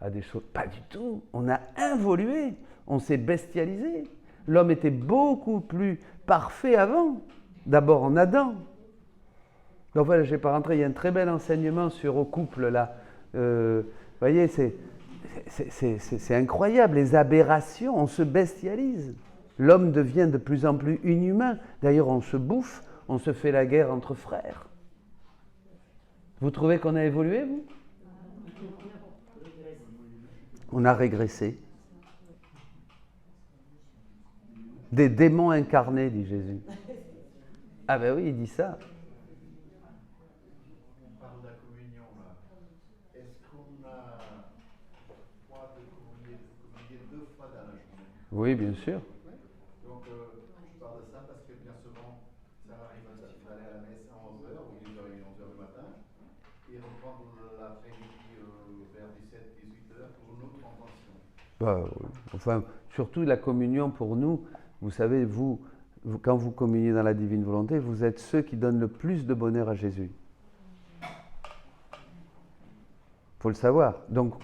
à des choses... Pas du tout. On a évolué. On s'est bestialisé. L'homme était beaucoup plus parfait avant. D'abord en Adam. Donc voilà, je ne vais pas rentrer, il y a un très bel enseignement au couple là. Vous voyez, c'est incroyable, les aberrations, on se bestialise. L'homme devient de plus en plus inhumain. D'ailleurs, on se bouffe, on se fait la guerre entre frères. Vous trouvez qu'on a évolué, vous? On a régressé. Des démons incarnés, dit Jésus. Ah ben oui, il dit ça. On parle de la communion là. Est-ce qu'on a le droit de communier 2 fois dans la journée? Oui, bien sûr. Donc je parle de ça parce que bien souvent, ça m'arrive d'aller à la messe à 11h ou 10h et 11h du matin et reprendre l'après-midi vers 17-18h pour une autre intention. Enfin, surtout la communion pour nous, vous savez, vous, quand vous communiez dans la divine volonté, vous êtes ceux qui donnent le plus de bonheur à Jésus. Il faut le savoir. Donc,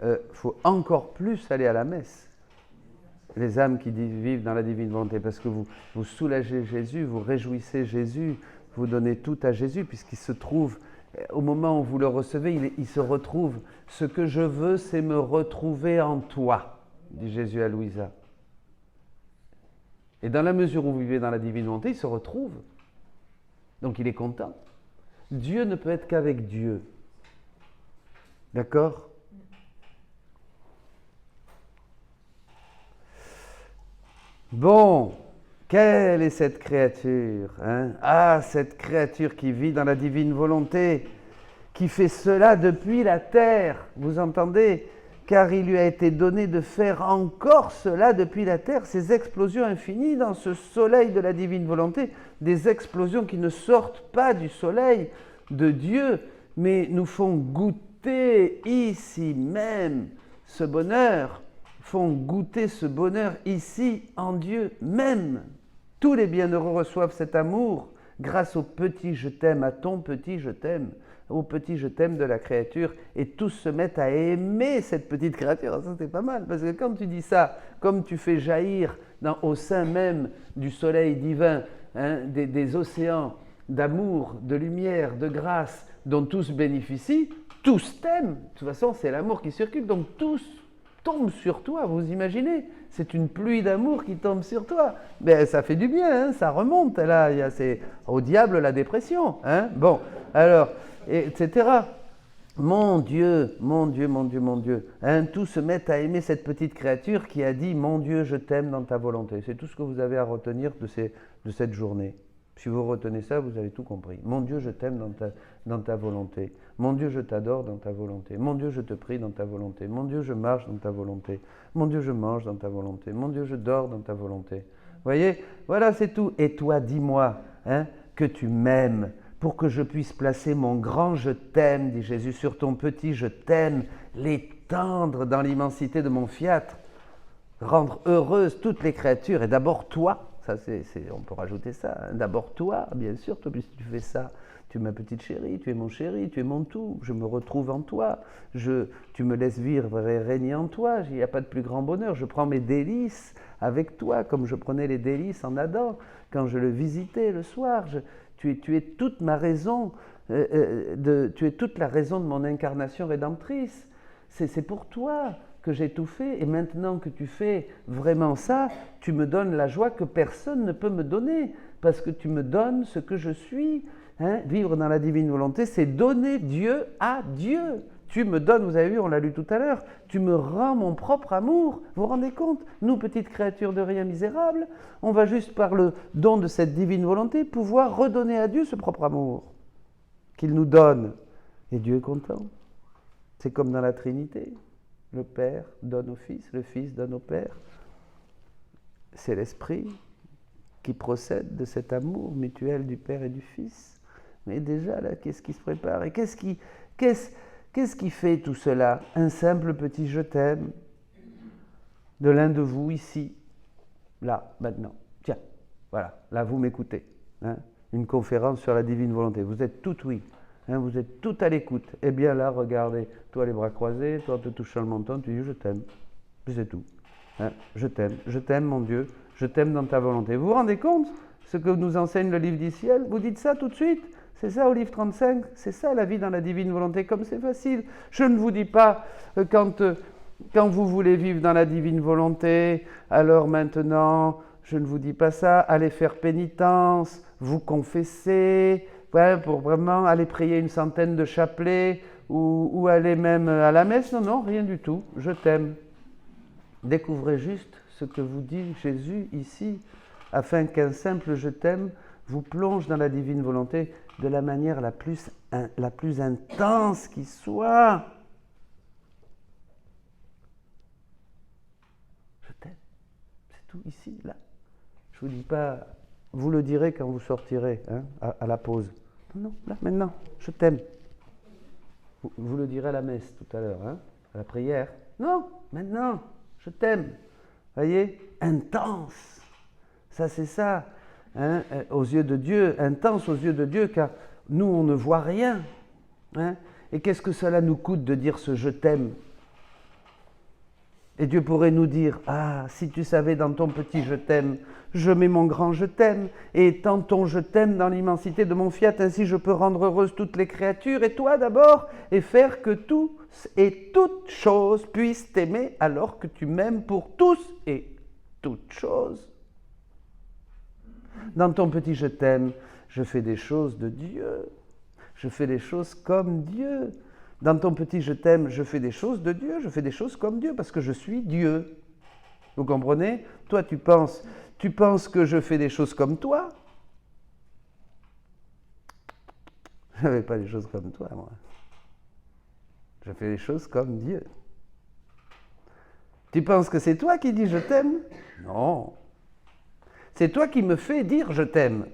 il faut encore plus aller à la messe. Les âmes qui vivent dans la divine volonté, parce que vous soulagez Jésus, vous réjouissez Jésus, vous donnez tout à Jésus, puisqu'il se trouve, au moment où vous le recevez, il se retrouve. Ce que je veux, c'est me retrouver en toi, dit Jésus à Louisa. Et dans la mesure où vous vivez dans la divine volonté, il se retrouve. Donc il est content. Dieu ne peut être qu'avec Dieu. D'accord? Bon, quelle est cette créature, hein? Ah, cette créature qui vit dans la divine volonté, qui fait cela depuis la terre, vous entendez? Car il lui a été donné de faire encore cela depuis la terre, ces explosions infinies dans ce soleil de la divine volonté, des explosions qui ne sortent pas du soleil de Dieu, mais nous font goûter ici même ce bonheur, font goûter ce bonheur ici en Dieu même. Tous les bienheureux reçoivent cet amour grâce au petit je t'aime, à ton petit je t'aime, au petit je t'aime de la créature, et tous se mettent à aimer cette petite créature. Ça c'est pas mal, parce que quand tu dis ça, comme tu fais jaillir au sein même du soleil divin, hein, des océans d'amour, de lumière, de grâce, dont tous bénéficient, tous t'aiment. De toute façon, c'est l'amour qui circule, donc tous tombent sur toi, vous imaginez? C'est une pluie d'amour qui tombe sur toi. Mais ça fait du bien, hein, ça remonte. Là, c'est au diable la dépression. Hein. Bon, alors, etc. Mon Dieu, mon Dieu, mon Dieu, mon Dieu. Hein, tous se mettent à aimer cette petite créature qui a dit « Mon Dieu, je t'aime dans ta volonté ». C'est tout ce que vous avez à retenir de cette journée. Si vous retenez ça, vous avez tout compris. Mon Dieu, je t'aime dans ta volonté. Mon Dieu, je t'adore dans ta volonté. Mon Dieu, je te prie dans ta volonté. Mon Dieu, je marche dans ta volonté. Mon Dieu, je mange dans ta volonté. Mon Dieu, je dors dans ta volonté. Vous voyez? Voilà, c'est tout. Et toi, dis-moi, hein, que tu m'aimes pour que je puisse placer mon grand je t'aime, dit Jésus, sur ton petit je t'aime, l'étendre dans l'immensité de mon fiat, rendre heureuses toutes les créatures, et d'abord toi. Ça, on peut rajouter ça. Hein. D'abord toi, bien sûr, toi, puisque tu fais ça. Tu es ma petite chérie, tu es mon chéri, tu es mon tout. Je me retrouve en toi. Tu me laisses vivre et régner en toi. Il n'y a pas de plus grand bonheur. Je prends mes délices avec toi, comme je prenais les délices en Adam, quand je le visitais le soir. Tu es toute ma raison, tu es toute la raison de mon incarnation rédemptrice. C'est pour toi que j'ai tout fait, et maintenant que tu fais vraiment ça, tu me donnes la joie que personne ne peut me donner, parce que tu me donnes ce que je suis. Hein? Vivre dans la divine volonté, c'est donner Dieu à Dieu. Tu me donnes, vous avez vu, on l'a lu tout à l'heure, tu me rends mon propre amour. Vous vous rendez compte? Nous, petites créatures de rien misérables, on va juste par le don de cette divine volonté pouvoir redonner à Dieu ce propre amour qu'il nous donne. Et Dieu est content. C'est comme dans la Trinité. Le Père donne au Fils, le Fils donne au Père. C'est l'Esprit qui procède de cet amour mutuel du Père et du Fils. Mais déjà, là, qu'est-ce qui se prépare? Et qu'est-ce qui fait tout cela? Un simple petit « je t'aime » de l'un de vous ici, là, maintenant. Tiens, voilà, là, vous m'écoutez. Hein? Une conférence sur la divine volonté. Vous êtes tout oui. Hein, vous êtes tout à l'écoute. Eh bien là, regardez, toi les bras croisés, toi te touchant le menton, tu dis « je t'aime ». C'est tout. Hein, je t'aime mon Dieu, je t'aime dans ta volonté. Vous vous rendez compte ce que nous enseigne le livre du ciel? Vous dites ça tout de suite? C'est ça au livre 35? C'est ça la vie dans la divine volonté, comme c'est facile. Je ne vous dis pas quand vous voulez vivre dans la divine volonté, alors maintenant, je ne vous dis pas ça, allez faire pénitence, vous confesser, ouais, pour vraiment aller prier une centaine de chapelets ou aller même à la messe. Non, non, rien du tout. Je t'aime. Découvrez juste ce que vous dit Jésus ici, afin qu'un simple « je t'aime » vous plonge dans la divine volonté de la manière la plus intense qui soit. Je t'aime. C'est tout ici, là. Je ne vous dis pas, vous le direz quand vous sortirez hein, à la pause. Non, là, maintenant, je t'aime. Vous le direz à la messe tout à l'heure, hein, à la prière. Non, maintenant, je t'aime. Voyez, intense. Ça, c'est ça. Hein, aux yeux de Dieu, intense aux yeux de Dieu, car nous, on ne voit rien. Hein, et qu'est-ce que cela nous coûte de dire ce « je t'aime » ? Et Dieu pourrait nous dire « Ah, si tu savais dans ton petit je t'aime, je mets mon grand je t'aime, et étends ton je t'aime dans l'immensité de mon fiat, ainsi je peux rendre heureuses toutes les créatures, et toi d'abord, et faire que tous et toutes choses puissent t'aimer alors que tu m'aimes pour tous et toutes choses. Dans ton petit je t'aime, je fais des choses de Dieu, je fais des choses comme Dieu. Dans ton petit je t'aime, je fais des choses de Dieu, je fais des choses comme Dieu, parce que je suis Dieu. Vous comprenez? Toi, tu penses que je fais des choses comme toi? Je ne fais pas des choses comme toi, moi. Je fais des choses comme Dieu. Tu penses que c'est toi qui dis je t'aime? Non. C'est toi qui me fais dire je t'aime.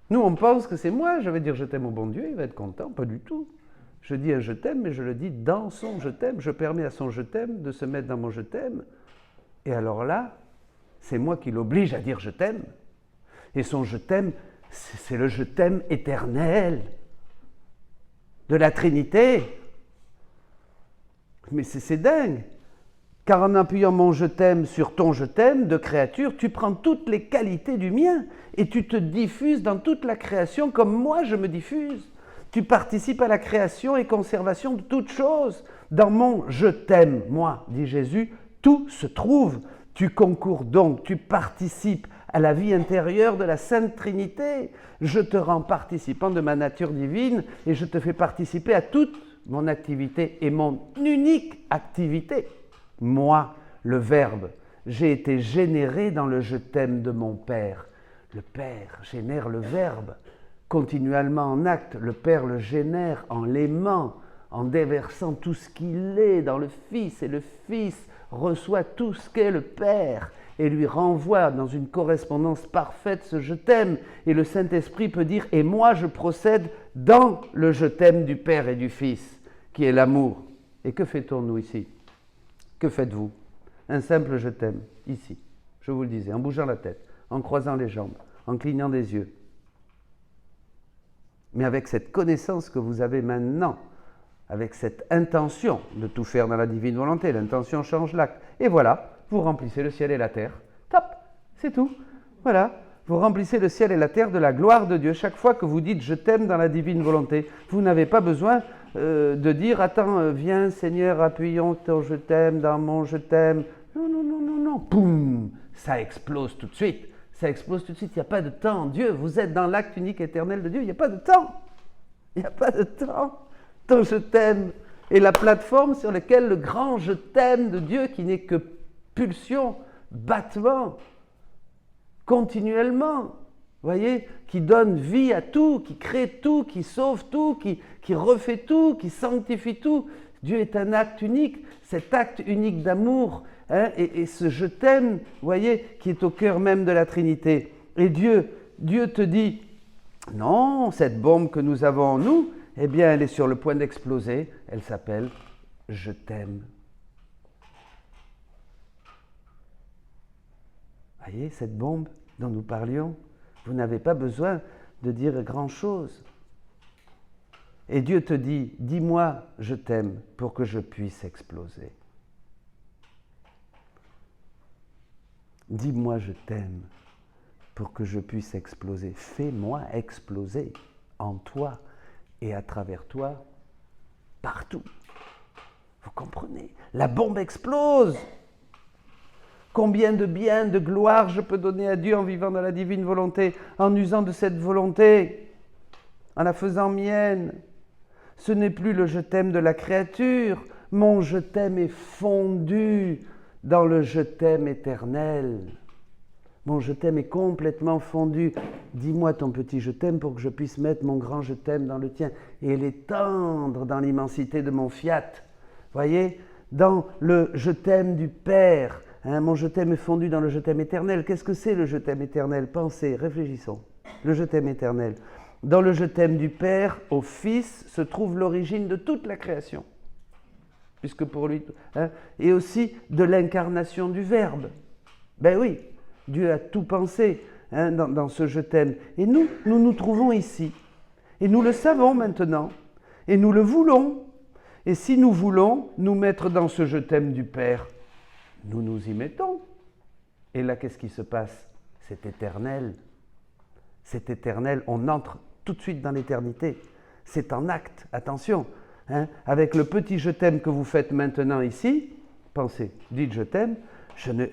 Nous, on pense que c'est moi, je vais dire je t'aime au bon Dieu, il va être content. Pas du tout. Je dis un je t'aime, mais je le dis dans son je t'aime. Je permets à son je t'aime de se mettre dans mon je t'aime. Et alors là, c'est moi qui l'oblige à dire je t'aime. Et son je t'aime, c'est le je t'aime éternel de la Trinité. Mais c'est dingue. Car en appuyant mon je t'aime sur ton je t'aime de créature, tu prends toutes les qualités du mien et tu te diffuses dans toute la création comme moi je me diffuse. Tu participes à la création et conservation de toutes choses. Dans mon je t'aime, moi, dit Jésus, tout se trouve. Tu concours donc, tu participes à la vie intérieure de la Sainte Trinité. Je te rends participant de ma nature divine et je te fais participer à toute mon activité et mon unique activité. Moi, le Verbe, j'ai été généré dans le je t'aime de mon Père. Le Père génère le Verbe continuellement en acte. Le Père le génère en l'aimant, en déversant tout ce qu'il est dans le Fils. Et le Fils reçoit tout ce qu'est le Père et lui renvoie dans une correspondance parfaite ce je t'aime. Et le Saint-Esprit peut dire « Et moi, je procède dans le je t'aime du Père et du Fils, qui est l'amour. » Et que fait-on, nous, ici ? Que faites-vous? Un simple je t'aime, ici, je vous le disais, en bougeant la tête, en croisant les jambes, en clignant des yeux. Mais avec cette connaissance que vous avez maintenant, avec cette intention de tout faire dans la divine volonté, l'intention change l'acte. Et voilà, vous remplissez le ciel et la terre. Top, c'est tout. Voilà, vous remplissez le ciel et la terre de la gloire de Dieu. Chaque fois que vous dites « je t'aime » dans la divine volonté, vous n'avez pas besoin de dire « attends, viens Seigneur, appuyons ton je t'aime dans mon je t'aime ». Non, non, non, non, non. Poum, ça explose tout de suite. Ça explose tout de suite. Il n'y a pas de temps. Dieu, vous êtes dans l'acte unique éternel de Dieu. Il n'y a pas de temps. Il n'y a pas de temps. ton je t'aime est la plateforme sur laquelle le grand je t'aime de Dieu, qui n'est que pulsion, battement, continuellement, voyez, qui donne vie à tout, qui crée tout, qui sauve tout, qui refait tout, qui sanctifie tout. Dieu est un acte unique, cet acte unique d'amour, hein, et ce je t'aime, voyez, qui est au cœur même de la Trinité. Et Dieu te dit, non, cette bombe que nous avons en nous, eh bien, elle est sur le point d'exploser, elle s'appelle « Je t'aime ». Voyez, cette bombe dont nous parlions, vous n'avez pas besoin de dire grand-chose. Et Dieu te dit, dis-moi « Je t'aime » pour que je puisse exploser. Dis-moi « Je t'aime » pour que je puisse exploser. Fais-moi exploser en toi et à travers toi, partout. Vous comprenez? La bombe explose. Combien de bien, de gloire je peux donner à Dieu en vivant dans la divine volonté, en usant de cette volonté, en la faisant mienne. Ce n'est plus le je t'aime de la créature. Mon je t'aime est fondu dans le je t'aime éternel. Mon je t'aime est complètement fondu. Dis-moi ton petit je t'aime pour que je puisse mettre mon grand je t'aime dans le tien et l'étendre dans l'immensité de mon fiat. Voyez, dans le je t'aime du Père, hein, mon je t'aime est fondu dans le je t'aime éternel. Qu'est-ce que c'est le je t'aime éternel? Pensez, réfléchissons. Le je t'aime éternel. Dans le je t'aime du Père au Fils se trouve l'origine de toute la création. Puisque pour lui, hein, et aussi de l'incarnation du Verbe. Ben oui. Dieu a tout pensé, hein, dans ce je t'aime. Et nous nous trouvons ici. Et nous le savons maintenant. Et nous le voulons. Et si nous voulons nous mettre dans ce je t'aime du Père, nous nous y mettons. Et là, qu'est-ce qui se passe? C'est éternel. C'est éternel. On entre tout de suite dans l'éternité. C'est en acte. Attention. Hein, avec le petit je t'aime que vous faites maintenant ici, pensez, dites je t'aime, mais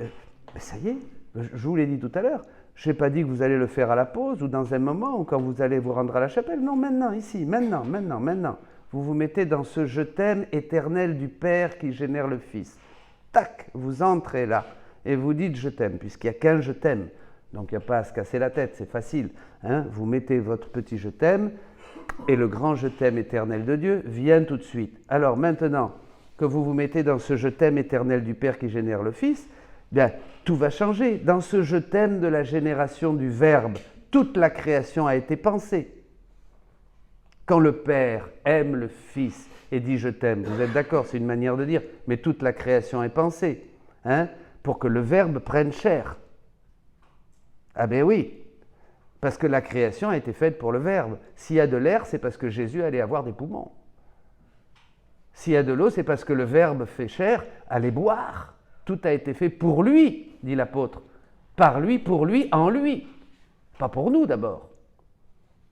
ça y est. Je vous l'ai dit tout à l'heure, je n'ai pas dit que vous allez le faire à la pause ou dans un moment ou quand vous allez vous rendre à la chapelle. Non, maintenant, ici, maintenant. Vous vous mettez dans ce je t'aime éternel du Père qui génère le Fils. Tac, vous entrez là et vous dites je t'aime, puisqu'il n'y a qu'un je t'aime. Donc il n'y a pas à se casser la tête, c'est facile. Hein, vous mettez votre petit je t'aime et le grand je t'aime éternel de Dieu vient tout de suite. Alors maintenant que vous vous mettez dans ce je t'aime éternel du Père qui génère le Fils, bien, tout va changer. Dans ce je t'aime de la génération du Verbe, toute la création a été pensée. Quand le Père aime le Fils et dit je t'aime, vous êtes d'accord, c'est une manière de dire, mais toute la création est pensée, hein, pour que le Verbe prenne chair. Ah ben oui, parce que la création a été faite pour le Verbe. S'il y a de l'air, c'est parce que Jésus allait avoir des poumons. S'il y a de l'eau, c'est parce que le Verbe fait chair, allait boire. Tout a été fait pour lui, dit l'apôtre. Par lui, pour lui, en lui. Pas pour nous d'abord.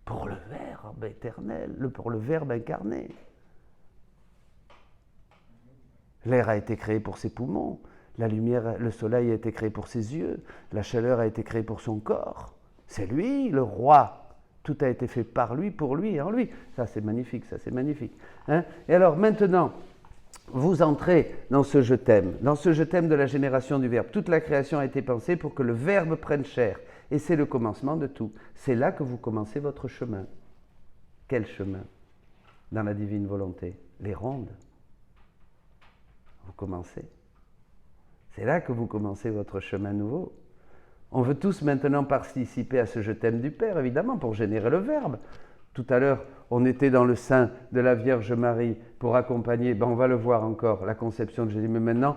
Pour le Verbe éternel, pour le Verbe incarné. L'air a été créé pour ses poumons. La lumière, le soleil a été créé pour ses yeux. La chaleur a été créée pour son corps. C'est lui, le roi. Tout a été fait par lui, pour lui et en lui. Ça, c'est magnifique, Hein? Et alors, maintenant, vous entrez dans ce je t'aime de la génération du Verbe. Toute la création a été pensée pour que le Verbe prenne chair. Et c'est le commencement de tout. C'est là que vous commencez votre chemin. Quel chemin? Dans la divine volonté. Les rondes. Vous commencez. C'est là que vous commencez votre chemin nouveau. On veut tous maintenant participer à ce je t'aime du Père, évidemment, pour générer le Verbe. Tout à l'heure, on était dans le sein de la Vierge Marie pour accompagner, on va le voir encore, la conception de Jésus. Mais maintenant,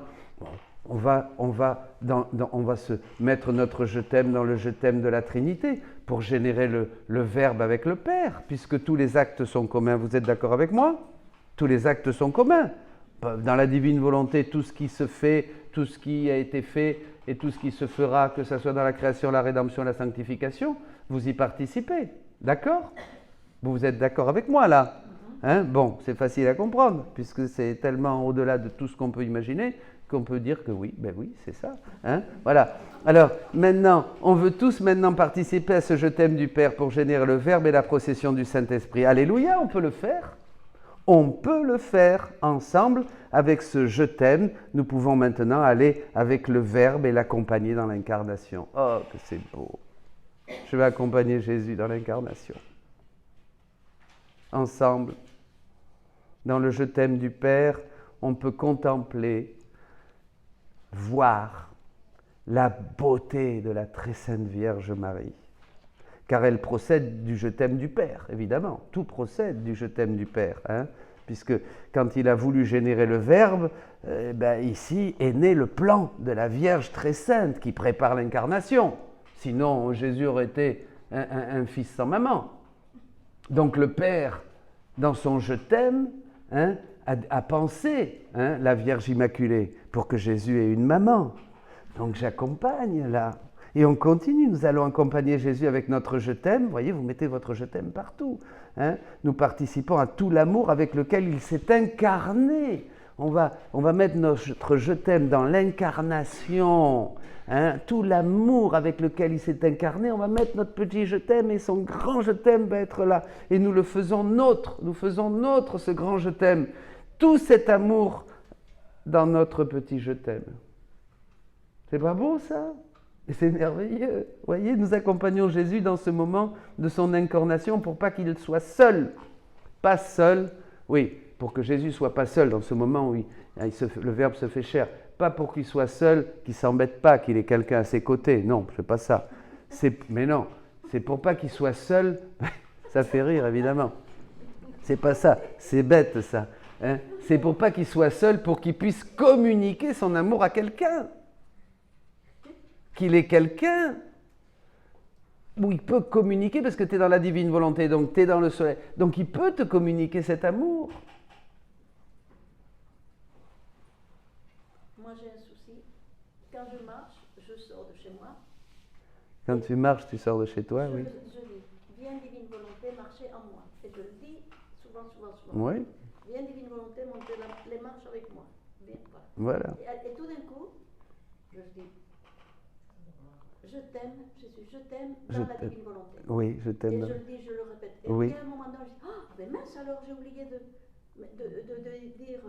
on va se mettre notre je t'aime dans le je t'aime de la Trinité pour générer le Verbe avec le Père, puisque tous les actes sont communs. Vous êtes d'accord avec moi? Tous les actes sont communs. Dans la divine volonté, tout ce qui se fait, tout ce qui a été fait et tout ce qui se fera, que ce soit dans la création, la rédemption, la sanctification, vous y participez. D'accord? Vous êtes d'accord avec moi là? Hein? Bon, c'est facile à comprendre, puisque c'est tellement au-delà de tout ce qu'on peut imaginer qu'on peut dire que oui, ben oui, c'est ça. Hein? Voilà. Alors, maintenant, on veut tous maintenant participer à ce je t'aime du Père pour générer le Verbe et la procession du Saint-Esprit. Alléluia, on peut le faire. on peut le faire ensemble avec ce je t'aime. Nous pouvons maintenant aller avec le Verbe et l'accompagner dans l'incarnation. Oh, que c'est beau! Je vais accompagner Jésus dans l'incarnation. Ensemble, dans le je t'aime du Père, on peut contempler, voir la beauté de la très sainte Vierge Marie. Car elle procède du je t'aime du Père, évidemment. Tout procède du je t'aime du Père. Puisque quand il a voulu générer le Verbe, ici est né le plan de la Vierge très sainte qui prépare l'incarnation. Sinon, Jésus aurait été un fils sans maman. Donc le Père, dans son je t'aime, a pensé la Vierge Immaculée pour que Jésus ait une maman. Donc j'accompagne là. Et on continue, nous allons accompagner Jésus avec notre je t'aime. Vous voyez, vous mettez votre je t'aime partout. Nous participons à tout l'amour avec lequel il s'est incarné. On va mettre notre je t'aime dans l'incarnation. Tout l'amour avec lequel il s'est incarné, on va mettre notre petit je t'aime et son grand je t'aime va être là. Et nous le faisons nôtre. Nous faisons nôtre ce grand je t'aime. Tout cet amour dans notre petit je t'aime. C'est pas beau ça? Et c'est merveilleux. Vous voyez, nous accompagnons Jésus dans ce moment de son incarnation pour pas qu'il soit seul. Pas seul, oui, pour que Jésus soit pas seul dans ce moment où le Verbe se fait chair. Pas pour qu'il soit seul, qu'il ne s'embête pas, qu'il ait quelqu'un à ses côtés. Non, c'est pas ça. Mais non, c'est pour pas qu'il soit seul. Ça fait rire, évidemment. C'est pas ça. C'est bête, ça. C'est pour pas qu'il soit seul, pour qu'il puisse communiquer son amour à quelqu'un. Qu'il ait quelqu'un où il peut communiquer, parce que tu es dans la divine volonté, donc tu es dans le soleil. Donc il peut te communiquer cet amour. Moi j'ai un souci. Quand je marche, je sors de chez moi. Quand tu marches, tu sors de chez toi, oui. Je dis, viens divine volonté, marcher en moi. Et je le dis souvent. Oui. Viens divine volonté, monter les marches avec moi. Viens, voilà. Et tout d'un coup, je dis, je t'aime, Jésus, je t'aime dans la divine volonté. Oui, je t'aime. Et je le dis, je le répète. Et oui. puis à un moment donné, je dis, mais mince, alors j'ai oublié de dire,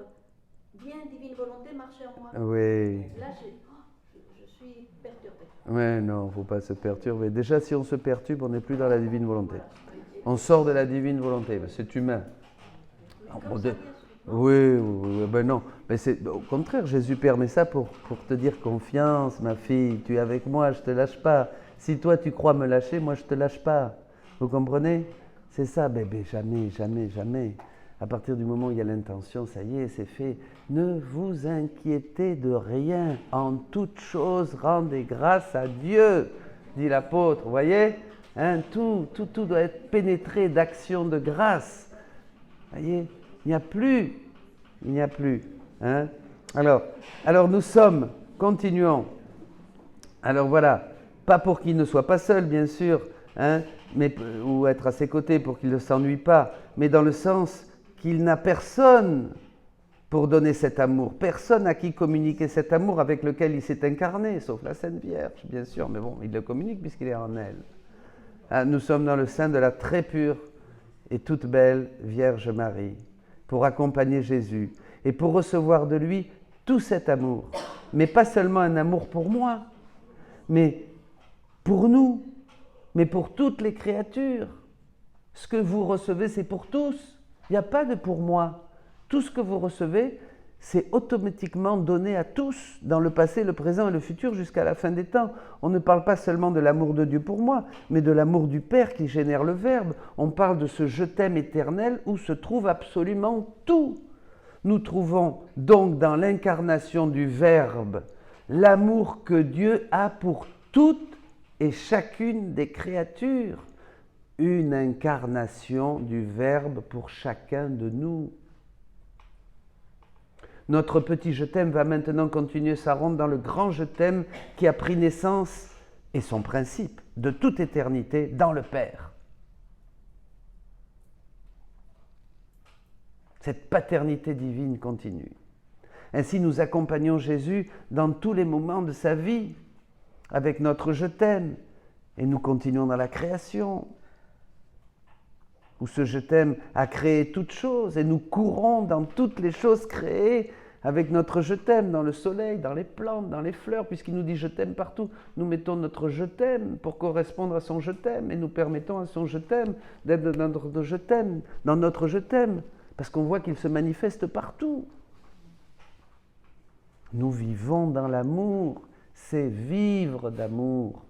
viens divine volonté, marcher en moi. Oui. Là, je suis perturbée. Oui, non, il ne faut pas se perturber. Déjà, si on se perturbe, on n'est plus dans la divine volonté. On sort de la divine volonté, c'est humain. Oui, ben non. Mais c'est, au contraire, Jésus permet ça pour te dire confiance, ma fille, tu es avec moi, je ne te lâche pas. Si toi tu crois me lâcher, moi je ne te lâche pas. Vous comprenez? C'est ça, bébé, jamais, jamais, jamais. À partir du moment où il y a l'intention, ça y est, c'est fait. Ne vous inquiétez de rien. En toute chose, rendez grâce à Dieu, dit l'apôtre. Vous voyez? Tout doit être pénétré d'action de grâce. Vous voyez? Il n'y a plus. Alors nous sommes, continuons. Alors voilà, pas pour qu'il ne soit pas seul, bien sûr, ou être à ses côtés pour qu'il ne s'ennuie pas, mais dans le sens qu'il n'a personne pour donner cet amour, personne à qui communiquer cet amour avec lequel il s'est incarné, sauf la Sainte Vierge, bien sûr, mais bon, il le communique puisqu'il est en elle. Nous sommes dans le sein de la très pure et toute belle Vierge Marie, pour accompagner Jésus et pour recevoir de lui tout cet amour. Mais pas seulement un amour pour moi, mais pour nous, mais pour toutes les créatures. Ce que vous recevez, c'est pour tous. Il n'y a pas de pour moi. Tout ce que vous recevez, c'est automatiquement donné à tous, dans le passé, le présent et le futur, jusqu'à la fin des temps. On ne parle pas seulement de l'amour de Dieu pour moi, mais de l'amour du Père qui génère le Verbe. On parle de ce « je t'aime » éternel où se trouve absolument tout. Nous trouvons donc dans l'incarnation du Verbe l'amour que Dieu a pour toutes et chacune des créatures. Une incarnation du Verbe pour chacun de nous. Notre petit je t'aime va maintenant continuer sa ronde dans le grand je t'aime qui a pris naissance et son principe de toute éternité dans le Père. Cette paternité divine continue. Ainsi nous accompagnons Jésus dans tous les moments de sa vie avec notre je t'aime et nous continuons dans la création. où ce je t'aime a créé toutes choses et nous courons dans toutes les choses créées avec notre je t'aime, dans le soleil, dans les plantes, dans les fleurs, puisqu'il nous dit je t'aime partout. Nous mettons notre je t'aime pour correspondre à son je t'aime et nous permettons à son je t'aime d'être dans notre je t'aime, parce qu'on voit qu'il se manifeste partout. Nous vivons dans l'amour, c'est vivre d'amour.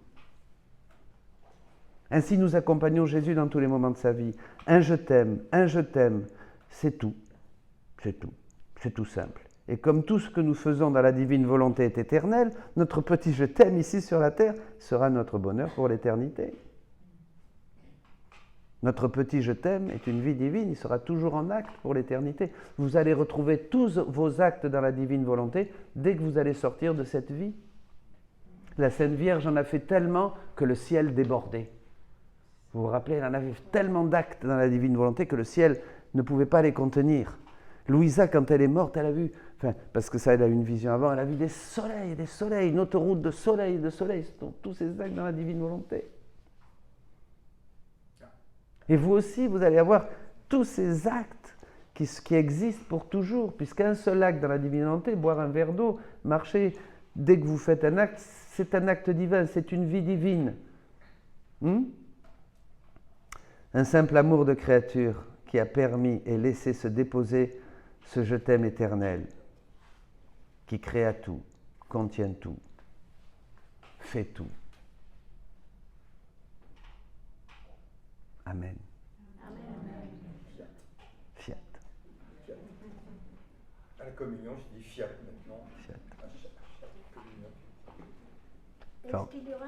Ainsi nous accompagnons Jésus dans tous les moments de sa vie. Un je t'aime, c'est tout. C'est tout. C'est tout simple. Et comme tout ce que nous faisons dans la divine volonté est éternel, notre petit je t'aime ici sur la terre sera notre bonheur pour l'éternité. Notre petit je t'aime est une vie divine, il sera toujours en acte pour l'éternité. Vous allez retrouver tous vos actes dans la divine volonté dès que vous allez sortir de cette vie. La Sainte Vierge en a fait tellement que le ciel débordait. Vous vous rappelez, elle en avait tellement d'actes dans la divine volonté que le ciel ne pouvait pas les contenir. Louisa, quand elle est morte, elle a vu, parce que ça, elle a eu une vision avant, elle a vu des soleils, une autoroute de soleil, tous ces actes dans la divine volonté. Et vous aussi, vous allez avoir tous ces actes qui existent pour toujours, puisqu'un seul acte dans la divine volonté, boire un verre d'eau, marcher, dès que vous faites un acte, c'est un acte divin, c'est une vie divine. Un simple amour de créature qui a permis et laissé se déposer ce je t'aime éternel, qui créa tout, contient tout, fait tout. Amen. Fiat. À la communion, je dis fiat maintenant. Fiat. À chaque communion. Est-ce qu'il y aura